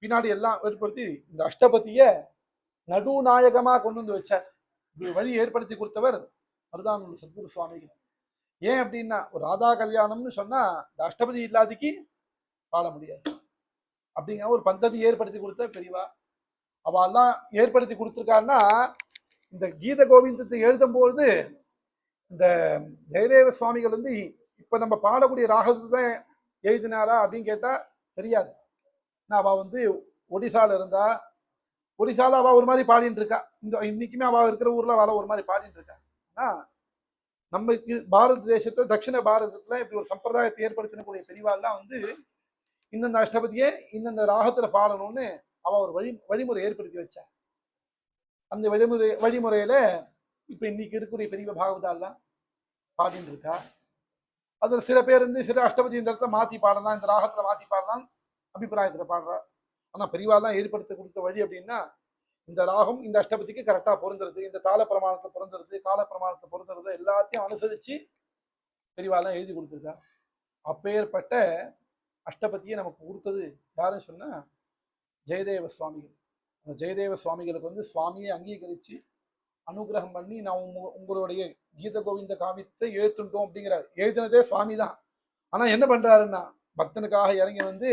பின்னாடி எல்லாம் ஏற்படுத்தி இந்த அஷ்டபதிய நடுநாயகமா கொண்டு வந்து வச்சார். வழி ஏற்படுத்தி கொடுத்தவர் மருதானல்லூர் சத்குரு சுவாமிகள். ஏன் அப்படின்னா ஒரு ராதா கல்யாணம்னு சொன்னா இந்த அஷ்டபதி இல்லாதிக்கு பாட முடியாது. அப்படிங்கிற ஒரு பந்ததி ஏற்படுத்தி கொடுத்த பெரியவா. அவெல்லாம் ஏற்படுத்தி கொடுத்துருக்காருன்னா இந்த கீத கோவிந்தத்தை எழுதும்போது இந்த ஜெயதேவ சுவாமிகள் வந்து இப்ப நம்ம பாடக்கூடிய ராகத்தை தான் எழுதினாரா அப்படின்னு கேட்டா தெரியாது. அவ வந்து ஒடிசால இருந்தா, ஒடிசால அவ ஒரு மாதிரி பாடிட்டு இருக்கா. இன்னைக்குமே அவ இருக்கிற ஊர்ல அவ ஒரு மாதிரி பாடிட்டு இருக்கா. ஆனா நம்ம பாரத தேசத்துல தட்சிண பாரதத்துல இப்படி ஒரு சம்பிரதாயத்தை ஏற்படுத்தினக்கூடிய பெரியவாள்லாம் வந்து இந்தந்த அஷ்டபதியை இந்தந்த ராகத்துல பாடணும்னு அவ ஒரு வழிமுறை ஏற்படுத்தி வச்சா. அந்த வழிமுறையில இப்ப இன்னைக்கு இருக்கக்கூடிய பெரிய பாகவதாலாம் பாடிட்டு இருக்கா. அதுல சில பேர் வந்து சில அஷ்டபதி இந்த இடத்துல மாத்தி பாடலாம், இந்த ராகத்துல மாத்தி பாடலாம் அபிப்பிராயத்துல பாடுறா. ஆனா பெரியவாலாம் ஏற்படுத்த கொடுத்த வழி அப்படின்னா இந்த ராகம் இந்த அஷ்டபதிக்கு கரெக்டா பொருந்துறது, இந்த தாள பிரமாணத்தை பொருந்துறது, கால பிரமாணத்தை பொருந்துறது எல்லாத்தையும் அனுசரிச்சு பெரியவாலாம் எழுதி கொடுத்துருக்கா. அப்பேற்பட்ட அஷ்டபதியை நமக்கு கொடுத்தது யாருன்னு சொன்னா ஜெயதேவ சுவாமிகள். அந்த ஜெயதேவ சுவாமிகளுக்கு வந்து சுவாமியை அங்கீகரிச்சு அனுகிரகம் பண்ணி நான் உங்களுடைய கீத கோவிந்த காவியத்தை எழுத்துட்டோம் அப்படிங்கிறார். எழுதினதே சுவாமி தான். ஆனா என்ன பண்றாருன்னா பக்தனுக்காக இறங்கி வந்து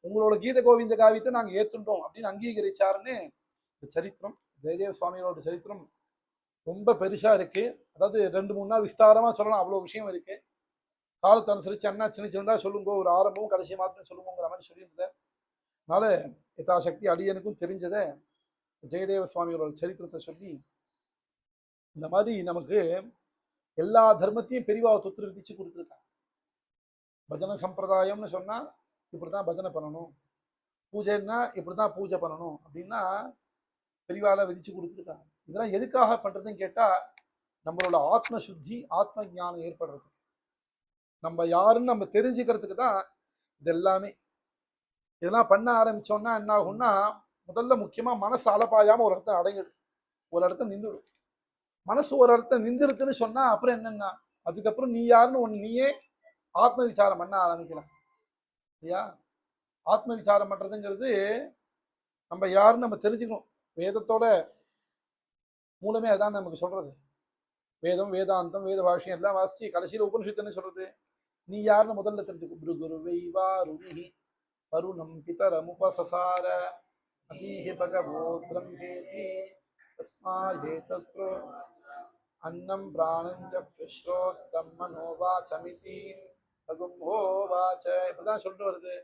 உங்களோட கீத கோவிந்த காவியத்தை நாங்க ஏத்துட்டோம் அப்படின்னு அங்கீகரிச்சாருன்னு இந்த சரித்திரம். ஜெயதேவ சுவாமிகளோட சரித்திரம் ரொம்ப பெருசா இருக்கு. அதாவது 2-3 நாள் விஸ்தாரமா சொல்லலாம், அவ்வளவு விஷயம் இருக்கு. காலத்தை அனுசரிச்சு அண்ணா சின்ன சின்னதா சொல்லுங்க, ஒரு ஆரம்பமும் கடைசி மாத்திரம் சொல்லுங்கிற மாதிரி சொல்லியிருந்தேன். அதனால யதாசக்தி அடியனுக்கும் தெரிஞ்சதை ஜெயதேவ சுவாமிகளோட சரித்திரத்தை சொல்லி இந்த மாதிரி நமக்கு எல்லா தர்மத்தையும் பெரியவா தொத்து விதிச்சு கொடுத்துருக்காங்க. பஜனை சம்பிரதாயம்னு சொன்னா இப்படிதான் பஜனை பண்ணணும், பூஜைன்னா இப்படிதான் பூஜை பண்ணணும் அப்படின்னா பெரியவால விதிச்சு கொடுத்துருக்காங்க. இதெல்லாம் எதுக்காக பண்றதுன்னு கேட்டா நம்மளோட ஆத்ம சுத்தி ஆத்ம ஞானம் ஏற்படுறதுக்கு, நம்ம யாருன்னு நம்ம தெரிஞ்சுக்கிறதுக்கு தான் இது எல்லாமே. இதெல்லாம் பண்ண ஆரம்பிச்சோம்னா என்ன ஆகும்னா முதல்ல முக்கியமா மனசு அலப்பாயாம ஒரு இடத்த அடங்கிடும், ஒரு இடத்த நின்றுடும். மனசு ஒரு இடத்த நின்றுருக்குன்னு சொன்னா அப்புறம் என்னன்னா அதுக்கப்புறம் நீ யாருன்னு ஒண்ணு நீயே ஆத்ம விசாரம் பண்ண ஆரம்பிக்கலாம் இல்லையா. ஆத்ம விசாரம் பண்றதுங்கிறது நம்ம யாருன்னு நம்ம தெரிஞ்சுக்கணும். வேதத்தோட மூலமே அதான் நமக்கு சொல்றது. வேதம் வேதாந்தம் வேத பாஷ்யம் எல்லாம் வாசிச்சு கடைசியில உபனிஷத்துன்னு சொல்றது. நீ யாருன்னு முதல்ல தெரிஞ்சுக்கும். குருவைவாருணி வருணம் பிதரமுபசசார அதீஹி பகவோ பிரம்மேதி தஸ்மாயேதத்ரோ அன்னம் பிராணஞ்ச பிஸ்ரோத்தம் மனோவாசமிதி பகும்போவாச இப்படிதான் சொல்லிட்டு வருது.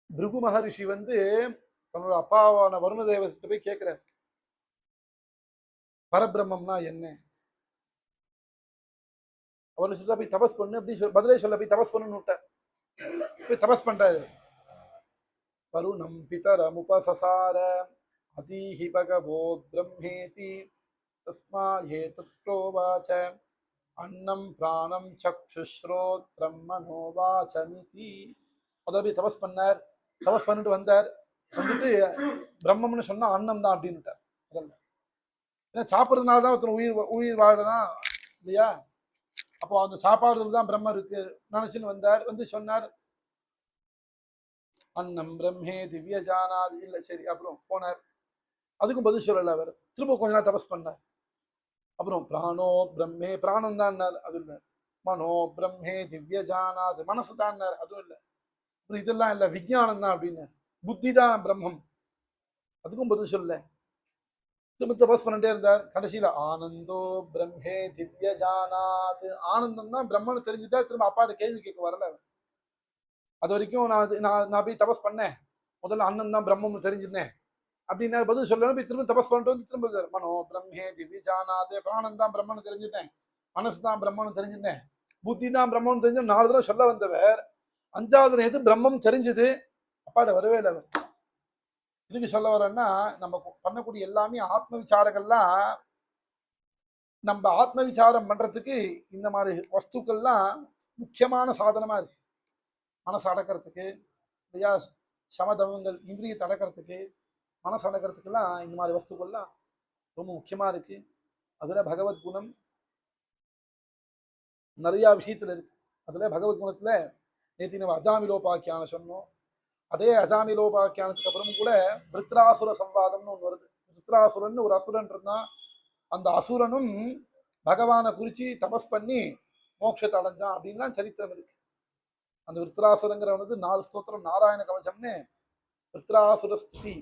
பிருகு மகரிஷி வந்து தன்னோட அப்பாவான வருண தேவத்தை போய் கேட்கிறார், பரபிரம்மம்னா என்ன? அவரு சொல்ல போய் தபஸ் பண்ணு அப்படி பதிலே சொல்ல போய் தபஸ் பண்ணுன்னு விட்டார். போய் தபஸ் பண்றாரு. வருணம் பிதரமுபசசார அதீஹி பகவோ பிரம்மேதி தஸ்மா ஏதத்ரோவாச்ச அன்னம் பிராணம் சக்ஷுஸ்ரோத்ரம் மனோவாச்சமிதி. அதாவது தபஸ் பண்ணார், தபஸ் பண்ணிட்டு வந்தார், வந்துட்டு பிரம்மம்னு சொன்னா அன்னம் தான் அப்படின்ட்டார். முதல்ல ஏன்னா சாப்பிட்றதுனால தான் ஒருத்தர் உயிர் உயிர் வாழலாம் இல்லையா? அப்போ அந்த சாப்பாடுல தான் பிரம்மம் இருக்கு நினைச்சுன்னு வந்தார். வந்து சொன்னார் அன்னம் பிரம்மே திவ்ய ஜானாது. இல்லை சரி, அப்புறம் போனார், அதுக்கும் பதில் சொல்லல அவர். திரும்ப கொஞ்ச நாள் தபஸ் பண்ணார். அப்புறம் பிராணோ பிரம்மே, பிராணம் தான், அது இல்லை. மனோ பிரம்மே திவ்ய ஜானாது, மனசு தான், அதுவும் இல்லை. அப்புறம் இதெல்லாம் இல்லை, விஜயானம் தான் அப்படின்னு, புத்தி தான் பிரம்மம், அதுக்கும் பதில் சொல்லல. திரும்ப தபஸ் பண்ணிட்டே இருந்தார். கடைசியில ஆனந்தோ பிரம்மே திவ்ய ஜானாது, ஆனந்தம் தான் பிரம்மன்னு தெரிஞ்சுட்டா திரும்ப அப்பாட்ட கேள்வி கேட்க வரல. அது வரைக்கும் நான் போய் தபஸ் பண்ணேன், முதல்ல அண்ணன் தான் பிரம்மம்னு தெரிஞ்சுட்டேன் அப்படின்னா பதில் சொல்லணும். போய் திரும்ப தபஸ் பண்ணிட்டு வந்து திரும்ப மனோ பிரம்மே திவ்ய ஜானாது, பிராணம் தான் பிரம்மன்னு தெரிஞ்சுட்டேன், மனசு தான் பிரம்மன்னு தெரிஞ்சுட்டேன், புத்தி தான் பிரம்மன்னு தெரிஞ்சு 4 தடவை சொல்ல வந்தவர் 5வது எது பிரம்மம் தெரிஞ்சது அப்பாட்ட வரவே இல்லை. அவர் இதுக்கு சொல்ல வரேன்னா, நம்ம பண்ணக்கூடிய எல்லாமே ஆத்ம விசாரங்கள்லாம், நம்ம ஆத்ம விசாரம் பண்றதுக்கு இந்த மாதிரி வஸ்துக்கள்லாம் முக்கியமான சாதனமா இருக்கு. மனசு அடக்கிறதுக்கு இல்லையா, சமதவங்கள் இந்திரியத்தை அடக்கிறதுக்கு, மனசு அடக்கிறதுக்கெல்லாம் இந்த மாதிரி வஸ்துக்கள்லாம் ரொம்ப முக்கியமா இருக்கு. அதுல பகவத் குணம் நிறைய விஷயத்துல இருக்கு. அதுல பகவத் குணத்துல நேற்று நம்ம அஜாமிலோபாக்கியான சொன்னோம். அதே அஜாமிலோபாக்கியானத்துக்கு அப்புறமும் கூட விருத்ராசுர சம்வாதம்னு ஒன்று வருது. விருத்ராசுரன் ஒரு அசுரன் இருந்தான். அந்த அசுரனும் பகவானை குறிச்சு தபஸ் பண்ணி மோட்சத்தை அடைஞ்சான் அப்படின்லாம் சரித்திரம் இருக்கு. அந்த விருத்ராசுரங்கிறவனது 4 ஸ்தோத்திரம் நாராயண கவசம்னு விருத்ராசுர ஸ்துதி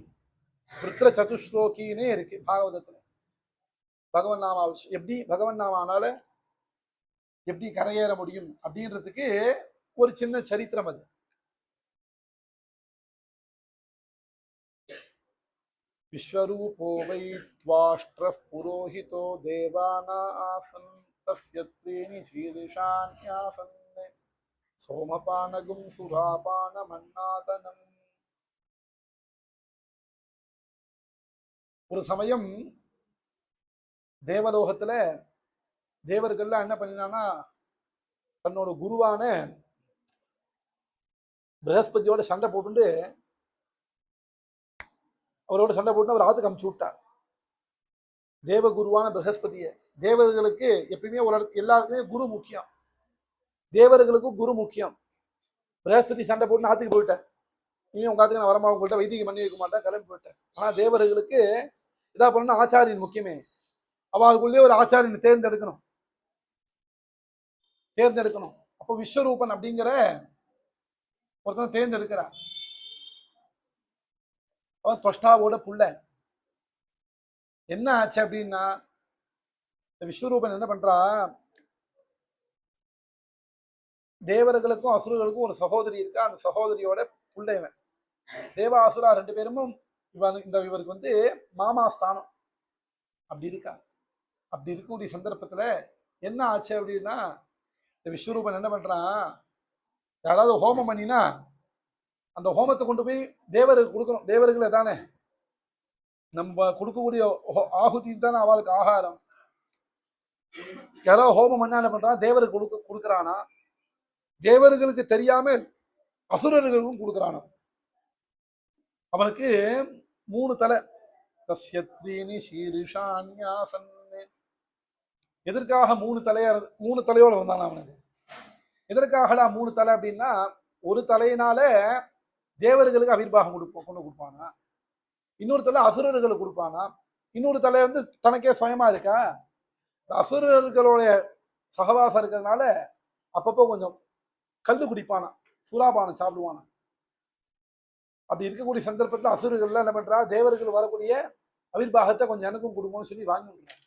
விருத்ர சதுஸ்லோகினே இருக்கு பாகவதத்துல. பகவன் நாமா எப்படி பகவன் நாமானால எப்படி கரையேற முடியும் அப்படின்றதுக்கு ஒரு சின்ன சரித்திரம் அது. விஸ்வரூபோ வை த்வாஷ்ட்ரः புரோஹிதோ தேவானாசன் தஸ்ய த்ரீணி சீரிஷான்யாசன் சோமபானகும் சுராபானமன்னாதனம். ஒரு சமயம் தேவலோகத்துல தேவர்கள்லாம் என்ன பண்ணினான்னா, தன்னோட குருவான பிரகஸ்பதியோட சண்டை போட்டு அவரோட சண்டை போட்டு அவர் ஆத்துக்கு அமுச்சு விட்டார். தேவ குருவான பிரகஸ்பதிய. தேவர்களுக்கு எப்பயுமே ஒரு எல்லாருக்குமே குரு முக்கியம், தேவர்களுக்கும் குரு முக்கியம். பிரகஸ்பதி சண்டை போட்டு ஆத்துக்கு போயிட்டார். இனிமே உங்க ஆத்துக்கு நான் வரமாவும் போயிட்டேன், வைத்தியம் பண்ணி வைக்க மாட்டேன், கிளம்பி போயிட்டேன். ஆனா தேவர்களுக்கு இதா பண்ணணும், ஆச்சாரியன் முக்கியமே. அவளுக்குள்ளே ஒரு ஆச்சாரியன் தேர்ந்தெடுக்கணும். அப்போ விஸ்வரூபன் அப்படிங்கிற ஒருத்தன் தேர்ந்தெடுக்கிறார். அவன் தொஷ்டாவோட புள்ள. என்ன ஆச்சு அப்படின்னா, விஸ்வரூபன் என்ன பண்றா, தேவர்களுக்கும் அசுரர்களுக்கும் ஒரு சகோதரி இருக்கா. அந்த சகோதரியோட புள்ள இவன். தேவாசுரா 2 பேரும் இவருக்கு வந்து மாமா ஸ்தானம் அப்படி இருக்கா. அப்படி இருக்கக்கூடிய சந்தர்ப்பத்துல என்ன ஆச்சு அப்படின்னா, இந்த விஸ்வரூபன் என்ன பண்றான், யாராவது ஹோமம் பண்ணினா அந்த ஹோமத்தை கொண்டு போய் தேவருக்கு கொடுக்கணும். தேவர்கள் தானே நம்ம கொடுக்கக்கூடிய ஆகுதி தானே அவளுக்கு ஆகாரம். யாராவது ஹோமம் பண்ணா என்ன பண்றான், தேவருக்கு கொடுக்குறானா, தேவர்களுக்கு தெரியாம அசுரர்களுக்கும் கொடுக்குறானா. அவனுக்கு 3 தலை. தஸ்யத்ரீனி சீரிஷான்யாசன். எதற்காக 3 தலையோட வந்தானா அவனுக்கு? எதற்காகடா 3 தலை அப்படின்னா, ஒரு தலையினால தேவர்களுக்கு அவிர்வாகம் கொண்டு கொடுப்பானா, இன்னொரு தலை அசுரர்களுக்கு கொடுப்பானா, இன்னொரு தலை வந்து தனக்கே சுயமா இருக்கா. அசுரர்களுடைய சகவாசம் இருக்கிறதுனால அப்பப்போ கொஞ்சம் கல்லு குடிப்பானா, சூறாபானம் சாப்பிடுவானா. அப்படி இருக்கக்கூடிய சந்தர்ப்பத்தில் அசுரர்கள் என்ன பண்றா, தேவர்கள் வரக்கூடிய அவிர்வாகத்தை கொஞ்சம் எனக்கும் கொடுக்கணும்னு சொல்லி வாங்கி விடுறான்.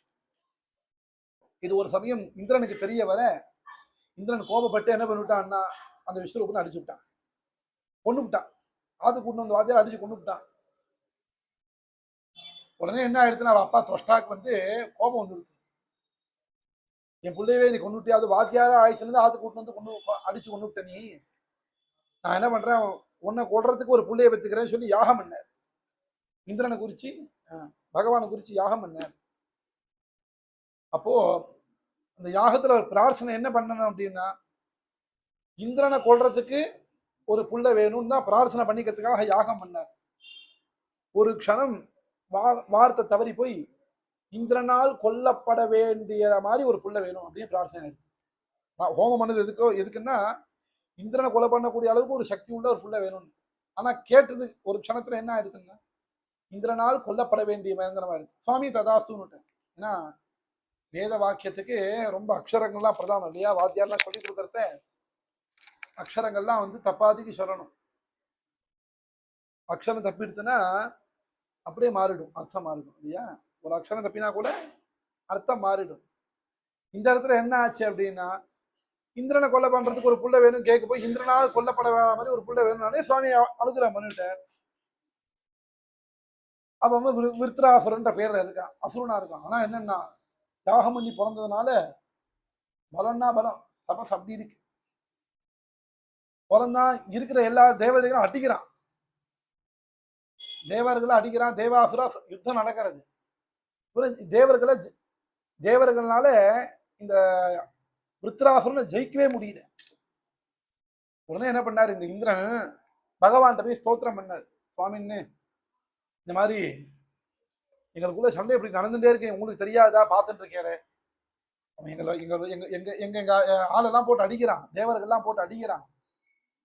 இது ஒரு சமயம் இந்திரனுக்கு தெரிய வர, இந்திரன் கோபப்பட்டு என்ன பண்ணிவிட்டான்னா, அந்த விஸ்வரூபனை அடிச்சு விட்டான், கொண்டு விட்டான். ஆத்து கூட்டு வந்து வாத்தியார் அடிச்சு கொண்டு விட்டான். உடனே என்ன ஆயிடுச்சுன்னா, அவன் அப்பா தொஷ்டாக்கு வந்து கோபம் வந்துடுச்சு. என் பிள்ளையவே நீ கொண்டு விட்டியா, அது வாத்தியாரா ஆயிடுச்சுன்னு ஆத்து கூட்டு வந்து அடிச்சு கொண்டு விட்ட நீ. நான் என்ன பண்றேன், உன்னை கொள்றதுக்கு ஒரு பிள்ளைய பெற்றுக்கிறேன்னு சொல்லி யாகம் பண்ணார். இந்திரனை குறிச்சு பகவானை குறிச்சு யாகம் பண்ணார். அப்போ அந்த யாகத்துல ஒரு பிரார்த்தனை என்ன பண்ணணும் அப்படின்னா, இந்திரனை கொல்றதுக்கு ஒரு புள்ள வேணும்னு தான் பிரார்த்தனை பண்ணிக்கிறதுக்காக யாகம் பண்ணார். ஒரு க்ஷணம் வார்த்தை தவறி போய் இந்திரனால் கொல்லப்பட வேண்டிய மாதிரி ஒரு புள்ள வேணும் அப்படின்னு பிரார்த்தனை. ஹோமம் பண்ணது எதுக்குன்னா இந்திரனை கொலை பண்ணக்கூடிய அளவுக்கு ஒரு சக்தி உள்ள ஒரு புள்ள வேணும்னு. ஆனா கேட்டது ஒரு க்ஷணத்துல என்ன ஆயிடுதுன்னா இந்திரனால் கொல்லப்பட வேண்டிய பயங்கரமா இருக்கு. சுவாமி ததாஸ்துன்னு. ஏன்னா வேத வாக்கியத்துக்கு ரொம்ப அக்ஷரங்கள்லாம் பிரதானம் இல்லையா? வாத்தியார்லாம் சொல்லி கொடுக்கறத அக்ஷரங்கள்லாம் தப்பாதிக்கு சொல்லணும். அக்ஷரம் தப்பிடுத்துன்னா அப்படியே மாறிடும், அர்த்தம் மாறிடும் இல்லையா? ஒரு அக்ஷரம் தப்பினா கூட அர்த்தம் மாறிடும். இந்த இடத்துல என்ன ஆச்சு அப்படின்னா இந்திரனை கொலை பண்றதுக்கு ஒரு புள்ள வேணும் கேட்க போய் இந்திரனால் கொல்லப்பட மாதிரி ஒரு புள்ள வேணும்னாலே சுவாமி அனுகிரகம் பண்ணிட்டார். அப்ப விருத்ராசுரன்ற பேர்ல இருக்கான், அசுரனா இருக்கான். ஆனா என்னன்னா தியாகம் பண்ணி பிறந்ததுனால பலம்னா பலம், தபஸ் அப்படி இருக்கு. பிறந்தான் இருக்கிற எல்லா தேவதைகளும் அடிக்கிறான், தேவர்களை அடிக்கிறான், தேவாசுரா யுத்தம் நடக்கிறது. தேவர்களால இந்த விருத்ராசுரனை ஜெயிக்கவே முடியல. உடனே என்ன பண்ணாரு இந்த இந்திரன் பகவான்கிட்ட போய் ஸ்தோத்திரம் பண்ணார். சுவாமின்னு இந்த மாதிரி எங்களுக்குள்ள சண்டை இப்படி நடந்துட்டே இருக்கு, உங்களுக்கு தெரியாதா? பார்த்துட்டு இருக்கேன். எங்க ஆளெல்லாம் போட்டு அடிக்கிறான், தேவர்கள்லாம் போட்டு அடிக்கிறான்.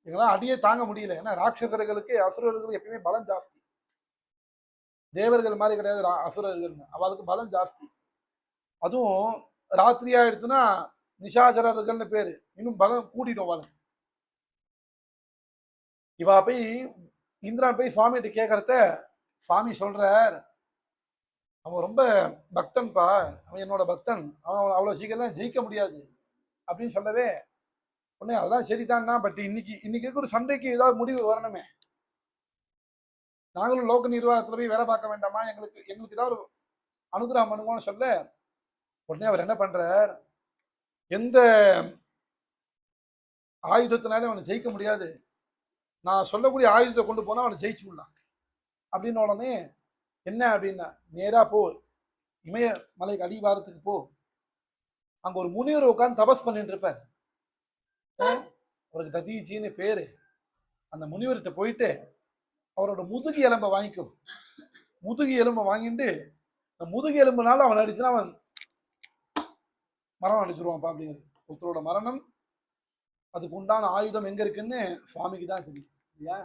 எங்களாம் அடியே தாங்க முடியல. ஏன்னா ராட்சசர்களுக்கு அசுரர்களுக்கு எப்பயுமே பலம் ஜாஸ்தி. தேவர்கள் மாதிரி கிடையாது அசுரர்கள், அவளுக்கு பலம் ஜாஸ்தி. அதுவும் ராத்திரி ஆயிடுச்சுன்னா நிஷாச்சரர்கள்னு பேரு, இன்னும் பலம் கூட்டிட்டோம் அவளுக்கு. இவா போய் இந்திரன் போய் சுவாமிகிட்ட கேட்கறத சுவாமி சொல்றார், அவன் ரொம்ப பக்தன்பா, அவன் என்னோட பக்தன், அவன் அவ்வளவு சீக்கிரம் ஜெயிக்க முடியாது அப்படின்னு சொல்லவே உடனே அதெல்லாம் சரிதான்னா, பட் இன்னைக்கு ஒரு சண்டைக்கு ஏதாவது முடிவு வரணுமே, நாங்களும் லோக நிர்வாகத்துல போய் வேலை பார்க்க வேண்டாமா, எங்களுக்கு ஏதாவது ஒரு அனுகிரகம் பண்ணுவோம்னு சொல்ல உடனே அவர் என்ன பண்றார், எந்த ஆயுதத்தினாலும் அவனை ஜெயிக்க முடியாது, நான் சொல்லக்கூடிய ஆயுதத்தை கொண்டு போனா அவனை ஜெயிச்சு விடலாம் அப்படின்னு. உடனே என்ன அப்படின்னா நேரா போ, இமய மலைக்கு அடிவாரத்துக்கு போ, அங்க ஒரு முனிவர் உட்கார்ந்து தபஸ் பண்ணிட்டு இருப்பார், அவருக்கு ததீச்சின்னு பேரு. அந்த முனிவர்கிட்ட போயிட்டு அவரோட முதுகு எலும்பை வாங்கிக்கோ, முதுகு எலும்பை வாங்கிட்டு இந்த முதுகு எலும்புனால அவன் அடிச்சுன்னா அவன் மரணம் அடிச்சிருவான்ப்பா அப்படிங்கிறது. ஒருத்தரோட மரணம் அதுக்கு உண்டான ஆயுதம் எங்க இருக்குன்னு சுவாமிக்கு தான் தெரியும் இல்லையா?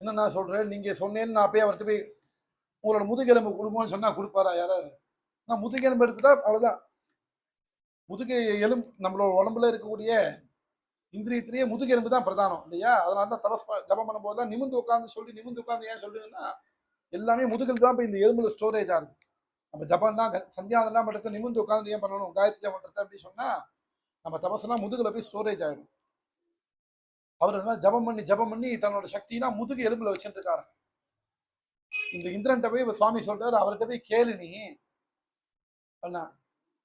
என்ன நான் சொல்றேன், நீங்க சொன்னேன்னு நான் போய் அவர்கிட்ட போய் உங்களோட முதுகெலும்பு கொடுப்போம்னு சொன்னா கொடுப்பாரா யாராவது? நான் முதுகெலும்பு எடுத்துட்டா அவ்வளவுதான். முதுகு எலும்பு நம்மளோட உடம்புல இருக்கக்கூடிய இந்திரியத்திலேயே முதுகெலும்பு தான் பிரதானம் இல்லையா? அதனால தான் தபஸ் ஜபம் பண்ணும் போதுதான் நிமிந்து உட்காந்து ஏன் சொல்லுங்கன்னா எல்லாமே முதுகெலும்பு தான் போய் இந்த எலும்புல ஸ்டோரேஜ் ஆகுது. நம்ம ஜபம்னா சந்தியாதெல்லாம் பண்றது நிமிந்து உட்காந்து ஏன் பண்ணணும், காயத்ரி ஜபம் பண்றது அப்படின்னு சொன்னா நம்ம தபஸ்லாம் முதுகுல போய் ஸ்டோரேஜ் ஆகிடும். அவர் ஜபம் பண்ணி தன்னோட சக்தினா முதுகு எலும்புல வச்சுட்டு இருக்காரு. இந்த இந்திரன்ட்ட போய் சுவாமி சொல்றாரு, அவர்கிட்ட போய் கேளு நீ அண்ணா,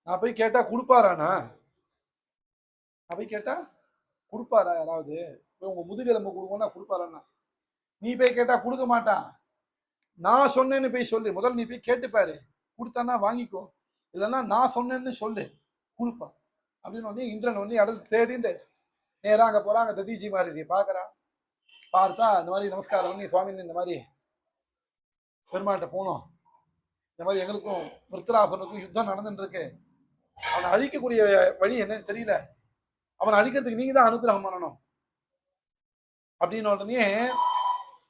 நான் போய் கேட்டா கொடுப்பாராண்ணா, நான் போய் கேட்டா கொடுப்பாரா யாராவது? உங்க முதுகெலும்பு கொடுக்கணும்னா கொடுப்பாராண்ணா? நீ போய் கேட்டா கொடுக்க மாட்டான், நான் சொன்னேன்னு போய் சொல்லு, முதல்ல நீ போய் கேட்டுப்பாரு, கொடுத்தானா வாங்கிக்கோ, இல்லைன்னா நான் சொன்னேன்னு சொல்லு கொடுப்பா அப்படின்னு. உடனே இந்திரன் வந்து இடத்து தேடிட்டு நேரா அங்க போறாங்க. ததீஜி மாதிரி பாக்குறா, பார்த்தா இந்த மாதிரி நமஸ்காரம் பண்ணி சுவாமி இந்த மாதிரி பெருமாட்ட போனோம், இந்த மாதிரி எங்களுக்கும் விருத்தராசுரனுக்கும் யுத்தம் நடந்துட்டு இருக்கு, அவனை அழிக்கக்கூடிய வழி என்னன்னு தெரியல, அவனை அழிக்கிறதுக்கு நீங்க தான் அனுகிரகம் பண்ணணும் அப்படின்னு. உடனே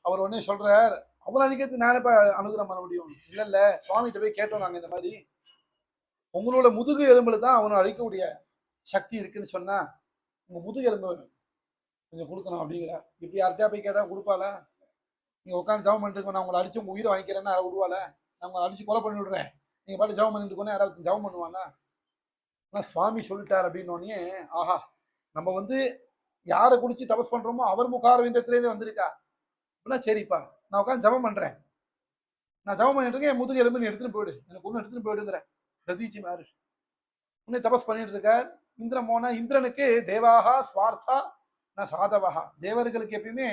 அவர் உடனே சொல்றார், அவனை அழிக்கிறதுக்கு நானே இப்ப அனுகிரகம் பண்ண முடியும்? இல்ல சுவாமிகிட்ட போய் கேட்டோம் நாங்க, இந்த மாதிரி உங்களோட முதுகு எலும்புல தான் அவனை அழிக்கக்கூடிய சக்தி இருக்குன்னு சொன்னா உங்க முதுகு எலும்பு கொஞ்சம் கொடுக்கணும் அப்படிங்கிற. இப்படி யார்கிட்டயா போய் கேட்டா கொடுப்பால? நீங்க உட்காந்து ஜபம் பண்ணிட்டு இருக்கோம், நான் உங்களை அடிச்சு உங்க உயிரை வாங்கிக்கிறேன்னா யாராவது விடுவால? நான் உங்களை அடிச்சு கொலை பண்ணி விடுறேன், நீங்க பாட்டு ஜபம் பண்ணிட்டு இருக்கோன்னா யாராவது ஜபம் பண்ணுவானா? ஆனா சுவாமி சொல்லிட்டார் அப்படின்னோடனே ஆஹா, நம்ம யாரை குடிச்சு தபஸ் பண்றோமோ அவர் முகாரவிந்தத்திலேருந்து வந்திருக்கா அப்படின்னா சரிப்பா, நான் உட்காந்து ஜபம் பண்றேன், நான் ஜபம் பண்ணிட்டு இருக்கேன், முதுகு எலும்பு நீ எடுத்துன்னு போயிடு, எனக்கு ஒண்ணு எடுத்துன்னு போயிடுங்கிற. ததீச்சி மாறு உன்னை தபஸ் பண்ணிட்டு இருக்கார். இந்திரன் போனா, இந்திரனுக்கு தேவாகா ஸ்வார்த்தா நான் சாதவகா, தேவர்களுக்கு எப்பயுமே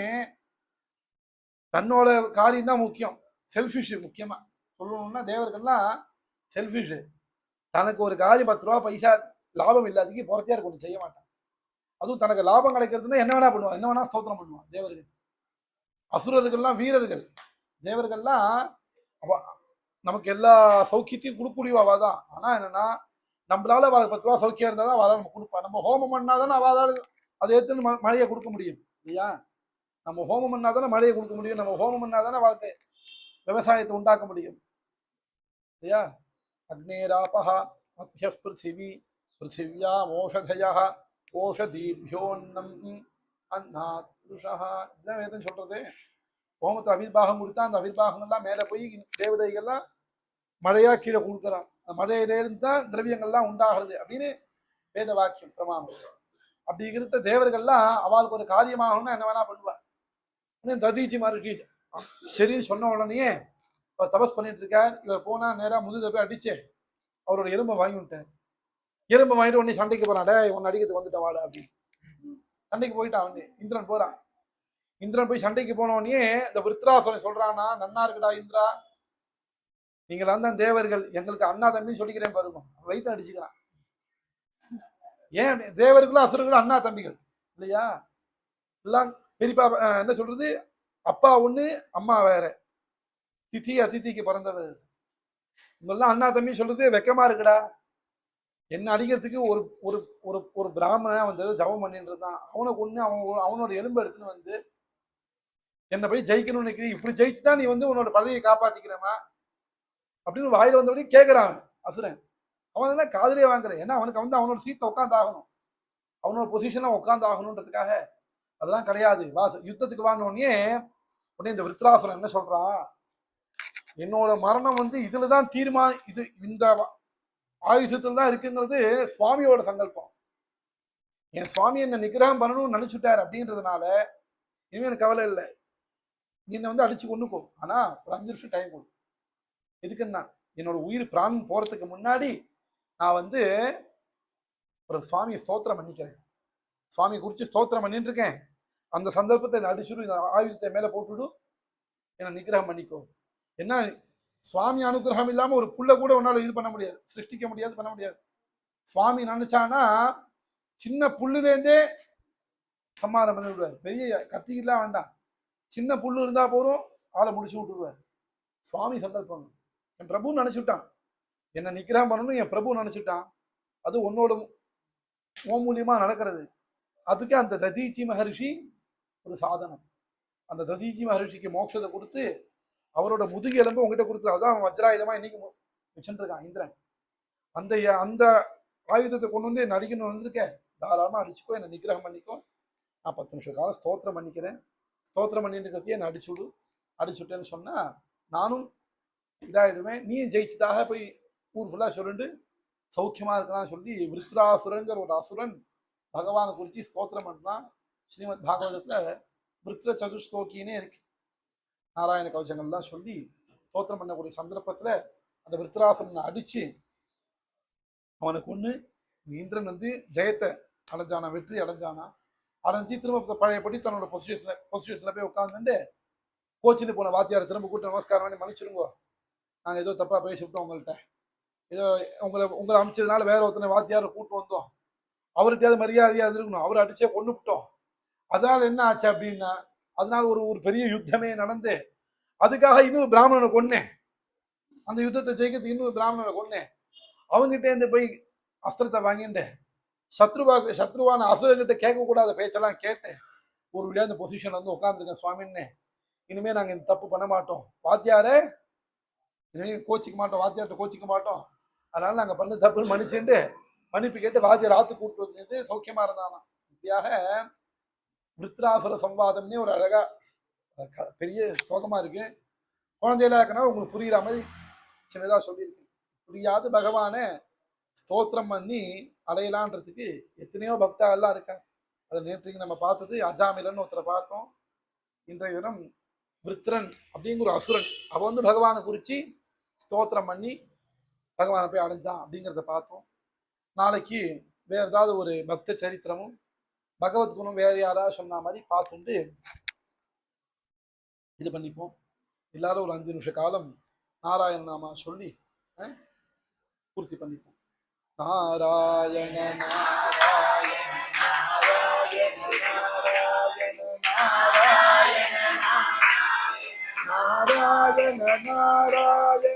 தன்னோட காரியம் தான் முக்கியம், செல்ஃபிஷ் முக்கியமா சொல்லணும்னா தேவர்கள்லாம் செல்ஃபிஷ், தனக்கு ஒரு காரியம் 10 ரூபா பைசா லாபம் இல்லாததுக்கு புறத்தியார் ஒண்ணு செய்ய மாட்டான். அதுவும் தனக்கு லாபம் கிடைக்கிறதுன்னா என்ன வேணா பண்ணுவான், என்ன வேணா ஸ்தோத்திரம் பண்ணுவான் தேவர்கள். அசுரர்கள்லாம் வீரர்கள், தேவர்கள்லாம் நமக்கு எல்லா சௌக்கியத்தையும் கொடுக்கூடியவா தான். ஆனா என்னன்னா நம்மளால அவளுக்கு 10 ரூபா சௌக்கியம் இருந்தா தான் அவளால் நம்ம கொடுப்பா. நம்ம ஹோமம் பண்ணாதானே அவளால் அதை எடுத்து மழையை கொடுக்க முடியும் இல்லையா? நம்ம ஹோமம் பண்ணாதானே மழையை கொடுக்க முடியும். நம்ம ஹோமம் பண்ணாதானே வாழ்க்கை விவசாயத்தை உண்டாக்க முடியும் இல்லையா? அக்னேராபஹா மத்திய பிருத்திவி பிருத்திவியா ஓஷதயா ஓஷதீபியோன்னம் அன்னாத் புருஷா, இதுதான் வேதம் சொல்றது. ஹோமத்தை அவிர்வாகம் கொடுத்தா அந்த அவிர்வாகங்கள்லாம் மேலே போய் தேவதைகள்லாம் மழையா கீழே கொடுக்குறான். அந்த மழையிலிருந்து தான் திரவியங்கள்லாம் உண்டாகிறது அப்படின்னு வேத வாக்கியம் பிரமாணம். அப்படி இருந்த தேவர்கள்லாம் அவளுக்கு ஒரு காரியமாகணும்னா என்ன வேணா பண்ணுவா. ததீச்சி மாதிரி சரின்னு சொன்ன உடனே அவர் தபஸ் பண்ணிட்டு இருக்கார். இவர் போனா நேரா முதுக போய் அடிச்சு அவரோட எலும்பை வாங்கி விட்டார். எலும்பை வாங்கிட்டு உடனே சண்டைக்கு போறான். உன்னை அடிக்கிறதுக்கு வந்துட்டான் வாட அப்படின்னு சண்டைக்கு போயிட்டான். அவனே இந்திரன் போறான். இந்திரன் போய் சண்டைக்கு போன உடனே இந்த விருத்ராசுரன் சொல்றானா, நன்னா இருக்குடா இந்திரா, நீங்களாம் தான் தேவர்கள், எங்களுக்கு அண்ணா தம்பின்னு சொல்லிக்கிறேன் பாருங்க. வயிற்று அடிச்சுக்கிறான். ஏன் தேவர்களும் அசுரர்களும் அண்ணா தம்பிகள் இல்லையா? எல்லாம் பெரியப்பா என்ன சொல்றது, அப்பா ஒண்ணு அம்மா வேற, திதி அதிதிக்கு பிறந்தவர். இவங்கெல்லாம் அண்ணா தம்பி சொல்றது வெக்கமா இருக்குடா. என்ன அடிக்கிறதுக்கு ஒரு ஒரு ஒரு ஒரு பிராமணன் வந்து ஜபம் பண்ணிட்டு இருந்தான். அவனை கொண்டு அவனோட எலும்பு எடுத்துன்னு வந்து என்னை போய் ஜெயிக்கணும்னு நினைக்கிறீ, இப்படி ஜெயிச்சுதான் நீ வந்து உன்னோட பதவியை காப்பாத்திக்கிறமா அப்படின்னு வாயில வந்தபடி கேட்கிறான் அசுரன். அவன் தான் காதலியே வாங்குறேன். ஏன்னா அவனுக்கு வந்து அவனோட சீட்ல உட்காந்து ஆகணும், அவனோட பொசிஷன்ல உட்காந்து ஆகணும்ன்றதுக்காக. அதெல்லாம் கிடையாது. வா யுத்தத்துக்கு வாங்கினோடனே உடனே இந்த விருத்ராசுரன் என்ன சொல்றான், என்னோட மரணம் வந்து இதுலதான் இது இந்த ஆயுதத்துல தான் இருக்குங்கிறது சுவாமியோட சங்கல்பம். என் சுவாமி என்ன நிகிரகம் பண்ணணும்னு நினைச்சுட்டார் அப்படின்றதுனால இனிமே எனக்கு கவலை இல்லை, நீ என்ன வந்து அடிச்சு கொண்டுக்கோ, ஆனா ஒரு 5 நிமிஷம் டைம் கொடு. எதுக்குன்னா என்னோட உயிர் பிராணம் போறதுக்கு முன்னாடி நான் வந்து ஒரு சுவாமியை ஸ்தோத்திரம் பண்ணிக்கிறேன், சுவாமி குறிச்சு ஸ்தோத்திரம் பண்ணிட்டு இருக்கேன். அந்த சந்தர்ப்பத்தை அடிச்சுடும், இந்த ஆயுதத்தை மேல போட்டுடும், என்னை நிகிரகம் பண்ணிக்கோ. என்ன சுவாமி அனுகிரகம் இல்லாம ஒரு புள்ள கூட உன்னால இது பண்ண முடியாது, சிருஷ்டிக்க முடியாது, பண்ண முடியாது. சுவாமி நினைச்சானா சின்ன புல்லுலேருந்தே சம்மாரம் பண்ணி விடுவார். பெரிய கத்திக்கலாம் வேண்டாம், சின்ன புல்லு இருந்தா போதும் ஆளை முடிச்சு விட்டுருவார். சுவாமி சங்கல்பம். என் பிரபு நினைச்சுட்டான் என்ன நிகிரகம் பண்ணணும், என் பிரபு நினைச்சுட்டான். அது உன்னோட மூலியமா நடக்கிறது. அதுக்கு அந்த ததீச்சி மகரிஷி ஒரு சாதனம். அந்த ததீச்சி மகரிஷிக்கு மோட்சத்தை கொடுத்து அவரோட முதுகு எலும்பு உங்ககிட்ட கொடுத்து, அதான் வஜ்ராயுதமா இன்னைக்கு வச்சுருக்கான் இந்திரன். அந்த அந்த ஆயுதத்தை கொண்டு வந்து என்ன அடிக்கணும் வந்திருக்க, தாராளமா அடிச்சுக்கோ, என்னை நிகிரகம் பண்ணிக்கோ, நான் 10 நிமிஷம் காலம் ஸ்தோத்திரம் பண்ணிக்கிறேன், ஸ்தோத்திரம் பண்ணிட்டு இருக்கிறதையே என்னை அடிச்சுடு, அடிச்சுட்டேன்னு சொன்னா நானும் இதாயிடுவேன், நீயும் ஜெயிச்சதாக போய் ஊர் ஃபுல்லா சொல்லிட்டு சௌக்கியமா இருக்கலாம்னு சொல்லி விருத்ராசுரங்கிற ஒரு அசுரன் பகவானை குறிச்சு ஸ்தோத்திரம் பண்றான். ஸ்ரீமத் பாகவதத்துல விருத்ர சதுஸ்லோகினே இருக்கு. நாராயண கவச்சங்கள்லாம் சொல்லி ஸ்தோத்திரம் பண்ணக்கூடிய சந்தர்ப்பத்துல அந்த விருத்ராசுரனை அடிச்சு அவனுக்கு ஒண்ணு இந்திரன் வந்து ஜெயத்தை அடைஞ்சானா, வெற்றி அடைஞ்சானா. அடைஞ்சு திரும்ப பழையபடி தன்னோட பொசிஷன்ல போய் உட்காந்துட்டு கோச்சின்னு போன வாத்தியாரை திரும்ப கூட்ட நமஸ்காரம் பண்ணி மன்னிச்சிருங்கோ, நாங்கள் ஏதோ தப்பா பேசிவிட்டோம் உங்கள்கிட்ட, ஏதோ உங்களை அமைச்சதுனால வேற ஒருத்தனை வாத்தியாரை கூட்டு வந்தோம், அவர்கிட்ட மரியாதையா இருக்கணும், அவரை அடிச்சே கொண்டு விட்டோம். அதனால என்ன ஆச்சு அப்படின்னா, அதனால ஒரு பெரிய யுத்தமே நடந்து அதுக்காக இன்னொரு பிராமணனை கொன்னேன், அந்த யுத்தத்தை ஜெயிக்கிறதுக்கு இன்னொரு பிராமணனை கொன்னேன். அவங்ககிட்ட இருந்து போய் அஸ்திரத்தை வாங்கிட்டு சத்ருவான அசுரங்கிட்ட கேட்கக்கூடாத பேச்செல்லாம் கேட்டேன். ஒரு வழியா இந்த பொசிஷன்ல வந்து உட்காந்துருக்கேன் சுவாமின்னு. இனிமே நாங்க இந்த தப்பு பண்ண மாட்டோம், வாத்தியாரே இனிமே கோச்சிக்க மாட்டோம், வாத்தியார்ட்ட கோச்சிக்க மாட்டோம், அதனால நாங்க பண்ண தப்புன்னு மன்னிச்சுட்டு மன்னிப்பு கேட்டு வாத்தியார் ஆத்து கூட்டு வந்துட்டு சௌக்கியமா இருந்தானா. இப்படியாக விருத்ராசுர சம்வாதம்னே ஒரு அழகா பெரிய ஸ்லோகமா இருக்கு. குழந்தையில இருக்கனா உங்களுக்கு புரியுற மாதிரி சின்னதா சொல்லியிருக்கு. புரியாது பகவான ஸ்தோத்திரம் பண்ணி அடையலான்றதுக்கு எத்தனையோ பக்தா எல்லாம் இருக்கா. அதை நேற்றைக்கு நம்ம பார்த்தது அஜாமிலன்னு ஒருத்தரை பார்த்தோம். இன்றைய தினம் விருத்ரன் அப்படிங்கிற ஒரு அசுரன் அவன் வந்து பகவானை குறிச்சு ஸ்தோத்திரம் பண்ணி பகவானை போய் அடைஞ்சான் அப்படிங்கிறத பார்த்தோம். நாளைக்கு வேற ஏதாவது ஒரு பக்த சரித்திரமும் பகவத்குணம் வேற யாராவது சொன்ன மாதிரி பார்த்துட்டு இது பண்ணிப்போம். எல்லாரும் ஒரு 5 நிமிஷ காலம் நாராயண நாமா சொல்லி பூர்த்தி பண்ணிப்போம். நாராயண நாராயண நாராயண நாராயண நாராயண நாராயண நாராயண